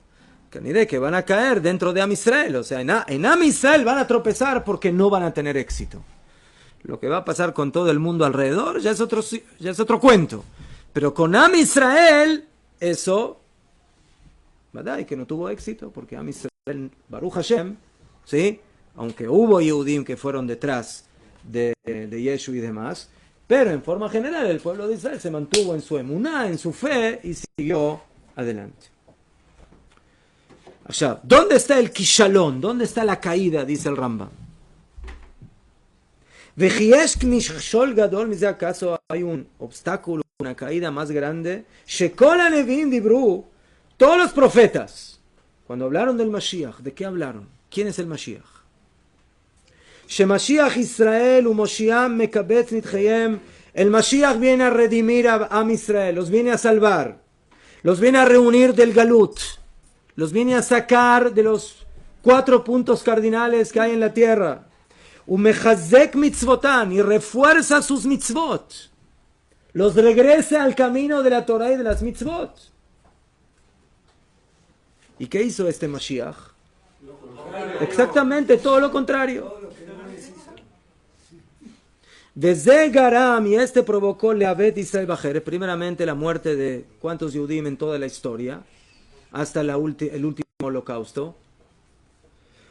Que van a caer dentro de Am Israel, o sea, en Am Israel van a tropezar porque no van a tener éxito. Lo que va a pasar con todo el mundo alrededor ya es otro cuento. Pero con Am Israel, eso, ¿verdad? Y que no tuvo éxito, porque Am Israel, Baruch Hashem, ¿sí? Aunque hubo Yehudim que fueron detrás de Yeshu y demás, pero en forma general el pueblo de Israel se mantuvo en su emuná, en su fe, y siguió adelante. Allá, ¿dónde está el kishalón? ¿Dónde está la caída? Dice el Rambam. ¿Acaso hay un obstáculo, una caída más grande? Todos los profetas, cuando hablaron del Mashiach, ¿de qué hablaron? ¿Quién es el Mashiach? Shemashiach Israel umoshiam mekabetz nitchayem. El Mashiach viene a redimir a Am Israel, los viene a salvar, los viene a reunir del Galut, los viene a sacar de los 4 puntos cardinales que hay en la tierra. Umechazek mitzvotan, y refuerza sus mitzvot, los regresa al camino de la Torah y de las mitzvot. ¿Y qué hizo este Mashiach? Exactamente todo lo contrario. Veze garam, y este provocó leavet Israel Bajer, primeramente la muerte de cuántos Yehudim en toda la historia, hasta el último holocausto.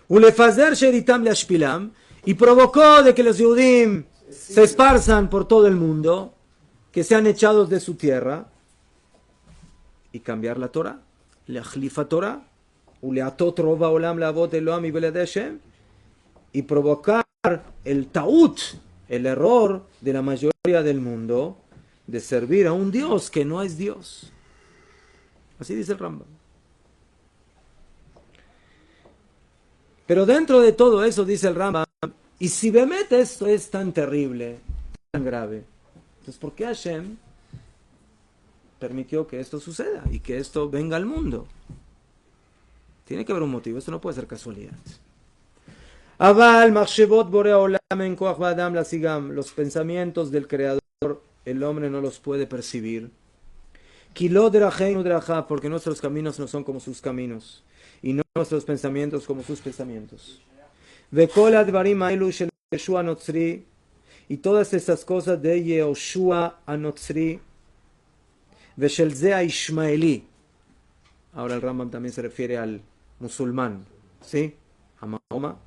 Ulefazer sheritam leashpilam, y provocó de que los Yehudim se esparzan por todo el mundo, que sean echados de su tierra, y cambiar la Torah, leachlifa Torah, uleatot rova olam leavot Elohim y beled Hashem, y provocar el ta'ut, el error de la mayoría del mundo de servir a un Dios que no es Dios. Así dice el Rambam. Pero dentro de todo eso dice el Rambam, y si Bemet esto es tan terrible, tan grave, entonces ¿por qué Hashem permitió que esto suceda y que esto venga al mundo? Tiene que haber un motivo, esto no puede ser casualidad. Aval, Machshevot, Borea Olam, en Koach Ba'adam, la Sigam, los pensamientos del Creador, el hombre no los puede percibir. Kilo Dracheinu Dracha, porque nuestros caminos no son como sus caminos, y no nuestros pensamientos como sus pensamientos. Vekol Advarim Ailu Shel Yeshua Notzri, y todas estas cosas de Yehoshua Anotzri, Veshel Zea Ishmaelí. Ahora el Rambam también se refiere al musulmán, ¿sí? A Mahoma.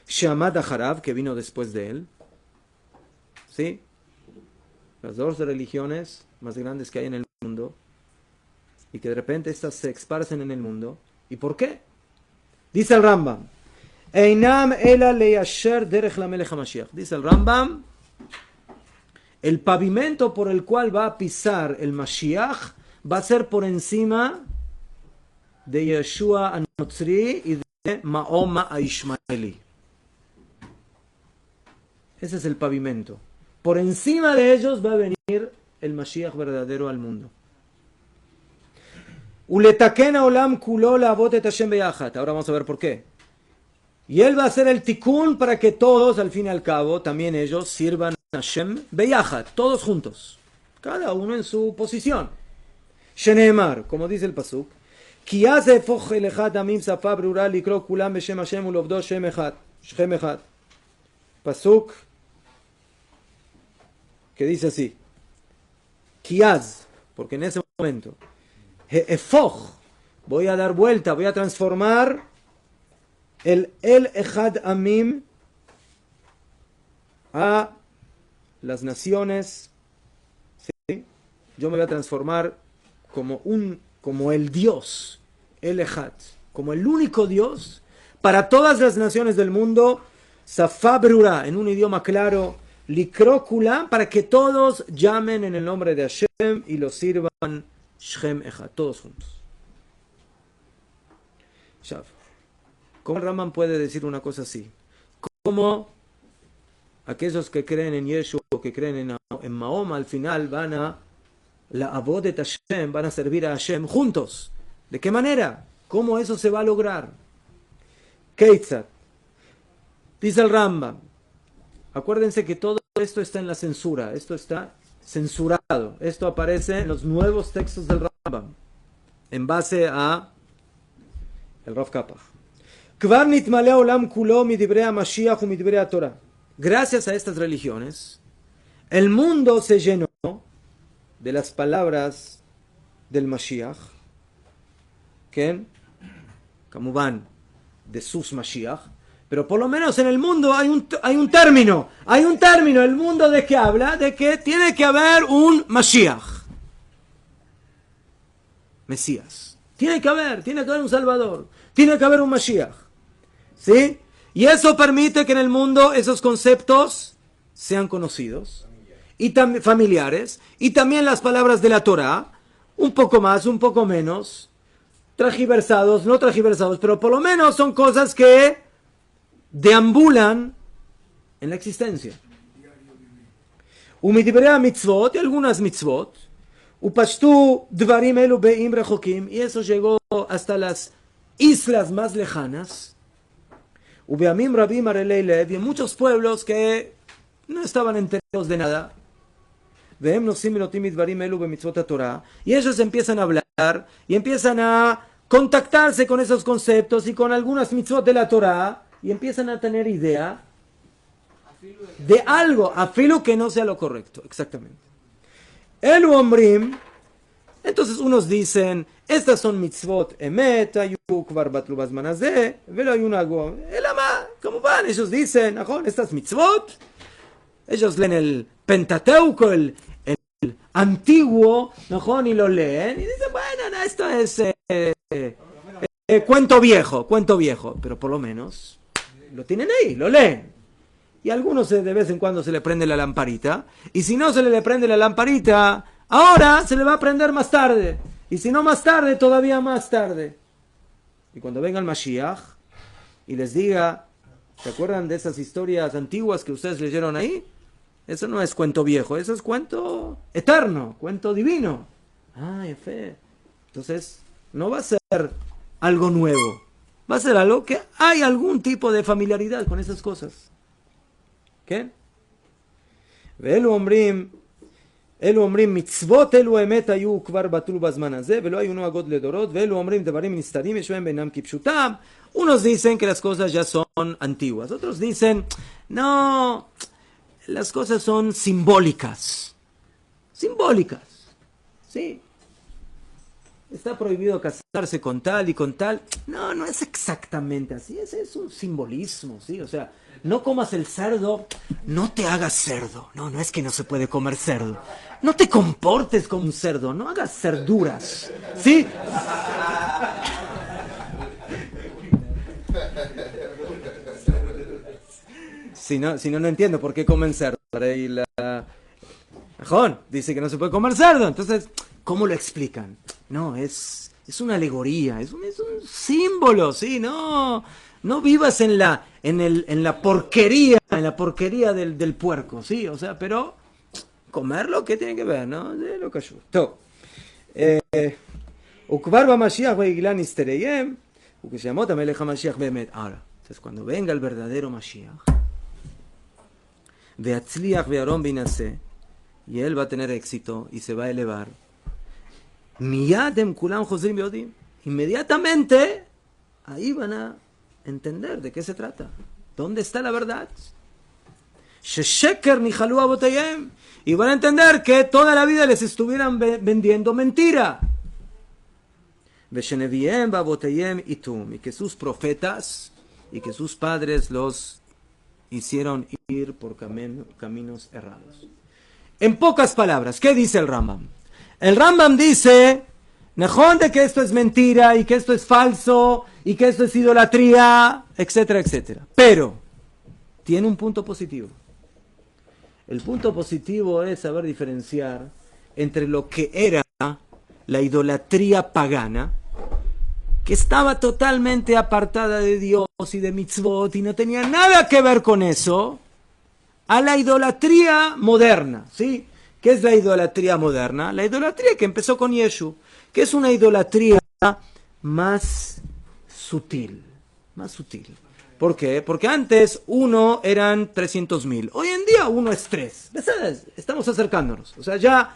Shamad Aharav, que vino después de él. ¿Sí? Las dos religiones más grandes que hay en el mundo. Y que de repente estas se esparcen en el mundo. ¿Y por qué? Dice el Rambam. Einam ela leyasher derech lamelech HaMashiach. Dice el Rambam. El pavimento por el cual va a pisar el Mashiach va a ser por encima de Yeshua Anotzri y de Mahoma a Ishmaeli. Ese es el pavimento. Por encima de ellos va a venir el Mashiach verdadero al mundo. Uletakena olam kulo la'avot et Hashem beyachat. Ahora vamos a ver por qué. Y él va a hacer el tikkun para que todos, al fin y al cabo, también ellos sirvan a Hashem beyachat, todos juntos. Cada uno en su posición. Sheneemar, como dice el pasuk. Ki az efoch el echad amim safa brura likro kulam beshem Hashem ulovdo shem echad. Shem echad. Pasuk que dice así, Kiaz, porque en ese momento, Efoch, voy a dar vuelta, voy a transformar el Echad Amim a las naciones, ¿sí? Yo me voy a transformar como el Dios, el Echad, como el único Dios, para todas las naciones del mundo, Safá Brura, en un idioma claro, Likro Kulam, para que todos llamen en el nombre de Hashem y lo sirvan Shem Echad, todos juntos. Shav. ¿Cómo el Rambam puede decir una cosa así? ¿Cómo aquellos que creen en Yeshua o que creen en Mahoma al final van a la avodet Hashem, van a servir a Hashem juntos? ¿De qué manera? ¿Cómo eso se va a lograr? Keitzat. Dice el Rambam. Acuérdense que todo esto está en la censura, esto está censurado, esto aparece en los nuevos textos del Rambam, en base a el Rav Kapach. Gracias a estas religiones, el mundo se llenó de las palabras del Mashiach, que, Kamuban, de sus Mashiach, pero por lo menos en el mundo hay un término, el mundo de que habla, de que tiene que haber un Mashiach, Mesías, tiene que haber un Salvador, tiene que haber un Mashiach, ¿sí? Y eso permite que en el mundo esos conceptos sean conocidos, y familiares, y también las palabras de la Torah, un poco más, un poco menos, tragiversados, no tragiversados, pero por lo menos son cosas que deambulan en la existencia. Umidibrea mitzvot, y algunas mitzvot, upashtu dvarim elu be'im rechokim, y eso llegó hasta las islas más lejanas, ubeamim rabim arelei lev, y en muchos pueblos que no estaban enterados de nada, ve'em nosim notim dvarim elu bemitzvot haTorah, y ellos empiezan a hablar, y empiezan a contactarse con esos conceptos, y con algunas mitzvot de la Torah, y empiezan a tener idea de algo, afilo que no sea lo correcto, exactamente. El Omrim, entonces unos dicen, estas son mitzvot emet, ayu kvar batlu bazman hazeh, velo hay una go. Elama, ¿cómo van? Ellos dicen, estas mitzvot, ellos leen el Pentateuco, el antiguo, y lo leen, y dicen, bueno, no, esto es cuento viejo, pero por lo menos lo tienen ahí, lo leen. Y a algunos de vez en cuando se le prende la lamparita, y si no se le prende la lamparita, ahora se le va a prender más tarde, y si no más tarde, todavía más tarde. Y cuando venga el Mashiach y les diga, ¿se acuerdan de esas historias antiguas que ustedes leyeron ahí? Eso no es cuento viejo, eso es cuento eterno, cuento divino. Ay, fe. Entonces, no va a ser algo nuevo, va a ser algo que hay algún tipo de familiaridad con esas cosas. ¿Qué? ואלו אומרים מצוות אלו אמת היו כבר בטלו בזמן הזה ולא היו נוהגות לדורות ואלו אומרים דברים נסתרים יש בהם בינם כפשוטם. Unos dicen que las cosas ya son antiguas, otros dicen no, las cosas son simbólicas, sí, está prohibido casarse con tal y con tal, no es exactamente así, es un simbolismo, sí, o sea, no comas el cerdo, no te hagas cerdo. No es que no se puede comer cerdo. No te comportes como un cerdo, no hagas cerduras. ¿Sí? Si no entiendo por qué comen cerdo. Y Jón dice que no se puede comer cerdo. Entonces, ¿cómo lo explican? No, es una alegoría, es un símbolo, ¿sí? No vivas en la porquería, del puerco, ¿sí? O sea, pero comerlo, ¿qué tiene que ver, no? De lo que ayuda. Ukvar b'Mashiach v'Iglan istereyem, ukeshamot hamelech haMashiach be'emet. Ahora, entonces cuando venga el verdadero Mashiach, ve'atzliach ve'aron b'inaseh, y él va a tener éxito y se va a elevar. Miyadem kulam chozrim yodim. Inmediatamente, ahí van a entender de qué se trata. ¿Dónde está la verdad? Shesheker nihalu avotayem. Y van a entender que toda la vida les estuvieran vendiendo mentira. Vesheneviem bavotayem itum. Y que sus profetas y que sus padres los hicieron ir por caminos errados. En pocas palabras, ¿qué dice el Rambam? El Rambam dice, Nejón de que esto es mentira y que esto es falso y que esto es idolatría, etcétera, etcétera. Pero tiene un punto positivo. El punto positivo es saber diferenciar entre lo que era la idolatría pagana, que estaba totalmente apartada de Dios y de mitzvot y no tenía nada que ver con eso, a la idolatría moderna, ¿sí? ¿Qué es la idolatría moderna? La idolatría que empezó con Yeshu, que es una idolatría más sutil. ¿Por qué? Porque antes uno eran 300,000, hoy en día uno es 3. Estamos acercándonos, o sea, ya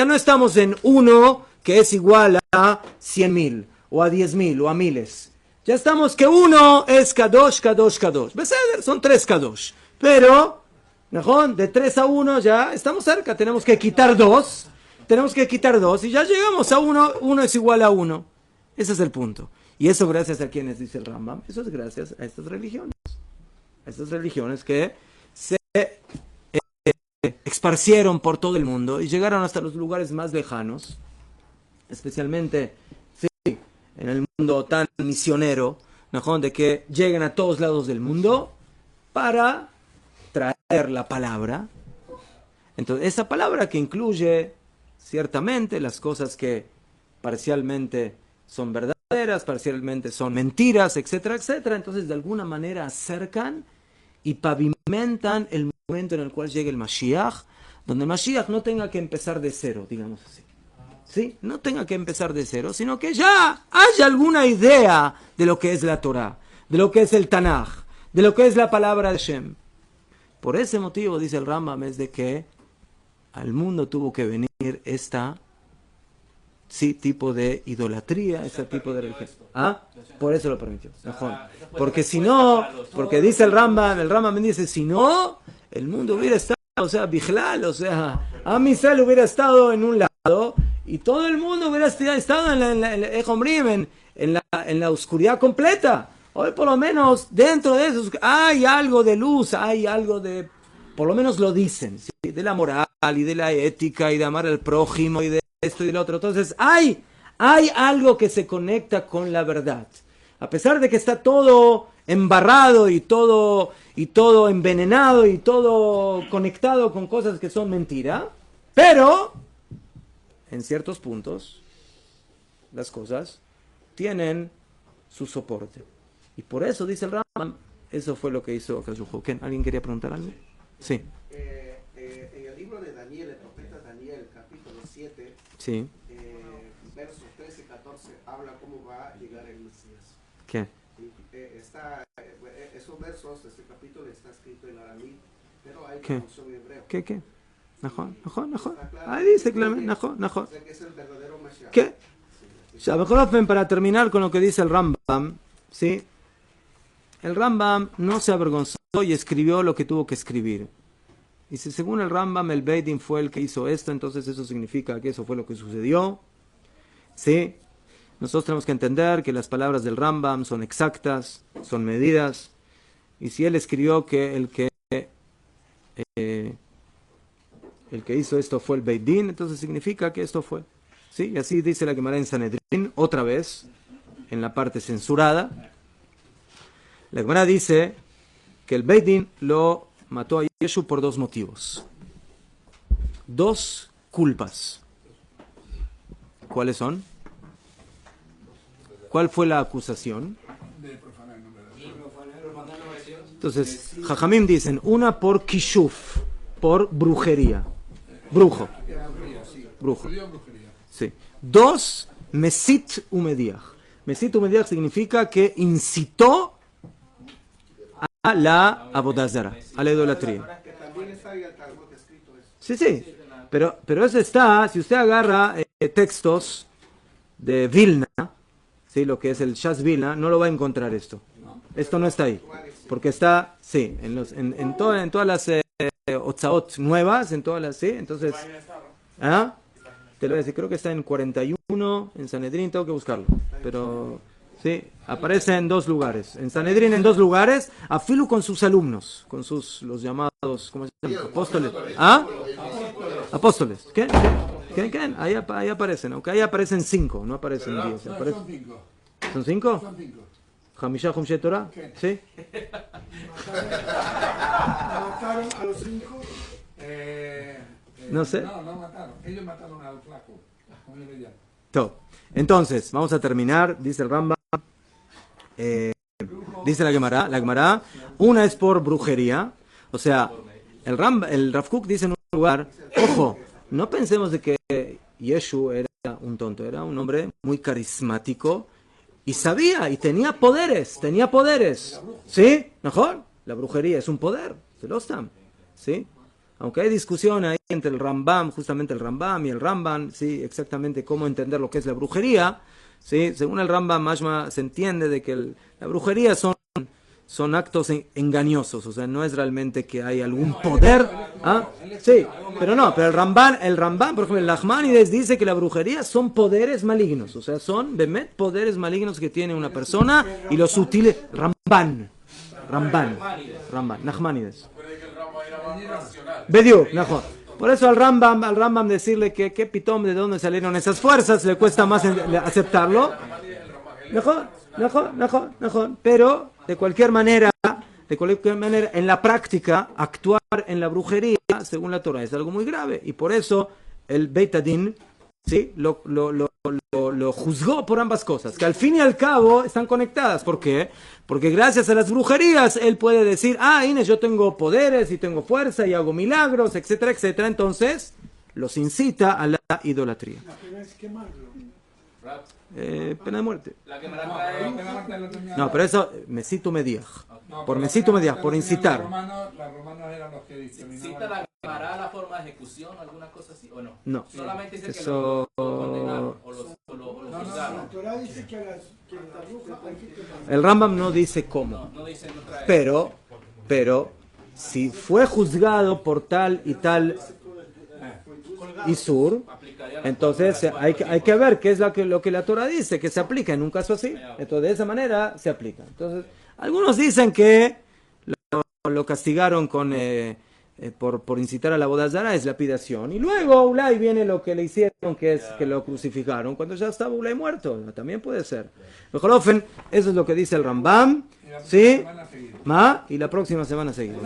no estamos en uno que es igual a 100,000, o a 10,000, o a miles. Ya estamos que uno es Kadosh. Son 3 Kadosh, pero de 3 a 1 ya estamos cerca, tenemos que quitar 2 y ya llegamos a 1 es igual a 1. Ese es el punto. Y eso gracias a quienes dice el Rambam, eso es gracias a estas religiones. A estas religiones que se esparcieron por todo el mundo y llegaron hasta los lugares más lejanos, especialmente en el mundo tan misionero, de que lleguen a todos lados del mundo para traer la palabra. Entonces, esa palabra que incluye ciertamente las cosas que parcialmente son verdaderas, parcialmente son mentiras, etcétera, etcétera. Entonces, de alguna manera acercan y pavimentan el momento en el cual llegue el Mashiach, donde el Mashiach no tenga que empezar de cero, digamos así. ¿Sí? No tenga que empezar de cero, sino que ya haya alguna idea de lo que es la Torah, de lo que es el Tanaj, de lo que es la palabra de Shem. Por ese motivo, dice el Rambam, es de que al mundo tuvo que venir esta sí, tipo de idolatría, ese tipo de religión. ¿Ah? Por eso lo permitió. Mejor. Porque si no, porque dice el Rambam dice, si no, el mundo hubiera estado, o sea, Bijlal, o sea, Am Israel hubiera estado en un lado y todo el mundo hubiera estado en la oscuridad completa. Hoy por lo menos dentro de eso hay algo de luz, hay algo de, por lo menos lo dicen, ¿sí? De la moral y de la ética y de amar al prójimo y de esto y del otro. Entonces hay algo que se conecta con la verdad. A pesar de que está todo embarrado y todo envenenado y todo conectado con cosas que son mentira, pero en ciertos puntos las cosas tienen su soporte. Y por eso, dice el Rambam, eso fue lo que hizo Akashujo. ¿Alguien quería preguntar algo? Sí. En el libro de Daniel, el profeta Daniel, capítulo 7, Sí. versos 13 y 14, habla cómo va a llegar el Mesías. ¿Qué? Esos versos, este capítulo está escrito en aramí, pero hay ¿Qué? traducción en hebreo. ¿Qué? Najón. Ahí dice claramente, Najón. Que es el verdadero Mashiach. ¿Qué? Ya, mejor para terminar con lo que dice el Rambam, ¿sí? El Rambam no se avergonzó y escribió lo que tuvo que escribir. Y si según el Rambam el Beit Din fue el que hizo esto, entonces eso significa que eso fue lo que sucedió. ¿Sí? Nosotros tenemos que entender que las palabras del Rambam son exactas, son medidas. Y si él escribió que el que hizo esto fue el Beit Din, entonces significa que esto fue. ¿Sí? Y así dice la Gemara en Sanedrín, otra vez, en la parte censurada. La Gemara dice que el Beit Din lo mató a Yeshu por dos motivos. Dos culpas. ¿Cuáles son? ¿Cuál fue la acusación? Entonces, Jajamim dicen, una por Kishuf, por brujería. Brujo. Sí. Dos, Mesit Umediach. Mesit Umediach significa que incitó a la Avodah Zarah, a la idolatría. Sí. Pero eso está, si usted agarra textos de Vilna, ¿sí? Lo que es el Shas Vilna, no lo va a encontrar esto. Esto no está ahí. Porque está, sí, en todas las Otzaot nuevas, en todas las, sí, entonces, ¿ah? Te lo voy a decir, creo que está en 41, en Sanedrín, tengo que buscarlo, pero, sí, aparece en dos lugares, en Sanedrín en dos lugares, a Filu con sus alumnos, con los llamados, ¿cómo se llama? Apóstoles, ¿ah? Apóstoles, ¿qué? Ahí aparecen, aunque ahí aparecen 5, no aparecen 10. Son 5. ¿Son 5? Son 5. Hamishah Humshe Torah, ¿sí? ¿Mataron a los 5? No sé. No mataron. Ellos mataron al flaco. Todo. Entonces, vamos a terminar, dice el Rambam, dice la Gemara, una es por brujería, o sea, el Rav Kook dice en un lugar, ojo, no pensemos de que Yeshu era un tonto, era un hombre muy carismático, y sabía, y tenía poderes, ¿sí? Mejor, la brujería es un poder, se lo están, ¿sí? Aunque hay discusión ahí entre el Rambam, justamente el Rambam y el Ramban, ¿sí? Exactamente cómo entender lo que es la brujería, ¿sí? Según el Rambam, Mashma se entiende de que la brujería son actos engañosos, o sea, no es realmente que hay algún poder, ¿ah? Sí, pero el Rambam, por ejemplo, el Nachmanides dice que la brujería son poderes malignos, o sea, son poderes malignos que tiene una persona y los utiliza Ramban, Nachmanides. Bediu, mejor. Por eso al Rambam decirle que pitom, de dónde salieron esas fuerzas, le cuesta más aceptarlo. Mejor. Pero de cualquier manera, en la práctica, actuar en la brujería, según la Torah, es algo muy grave. Y por eso el Beit Din, ¿sí? lo juzgó por ambas cosas, que al fin y al cabo están conectadas. ¿Por qué? Porque gracias a las brujerías él puede decir, Inés, yo tengo poderes y tengo fuerza y hago milagros, etcétera. Entonces los incita a la idolatría. La primera es quemarlo. Pena de muerte. La que me la No, trae. pero la pena de muerte lo tenía- No, pero eso, mesito mediaj. No, Por pero mesito la pena de mediaj, muerte por lo tenían incitar. Los romanos eran los que discriminaban. ¿Cita la Gemara la forma de ejecución, alguna cosa así o no? No. Solamente dice que Eso- lo condenaron o lo La juzgaron. Torah dice que la bruja hay que quemarla. El Rambam no dice cómo. No dice, no trae. Pero, si fue juzgado por tal y tal Isur, entonces hay que ver qué es lo que la Torah dice, que se aplica en un caso así. Entonces, de esa manera se aplica. Entonces, algunos dicen que lo castigaron por incitar a la boda zara, es lapidación. Y luego, Ulay, viene lo que le hicieron, que es que lo crucificaron, cuando ya estaba Ulay muerto. También puede ser. Mejor ofen, eso es lo que dice el Rambam. ¿Sí? Y la próxima semana seguimos.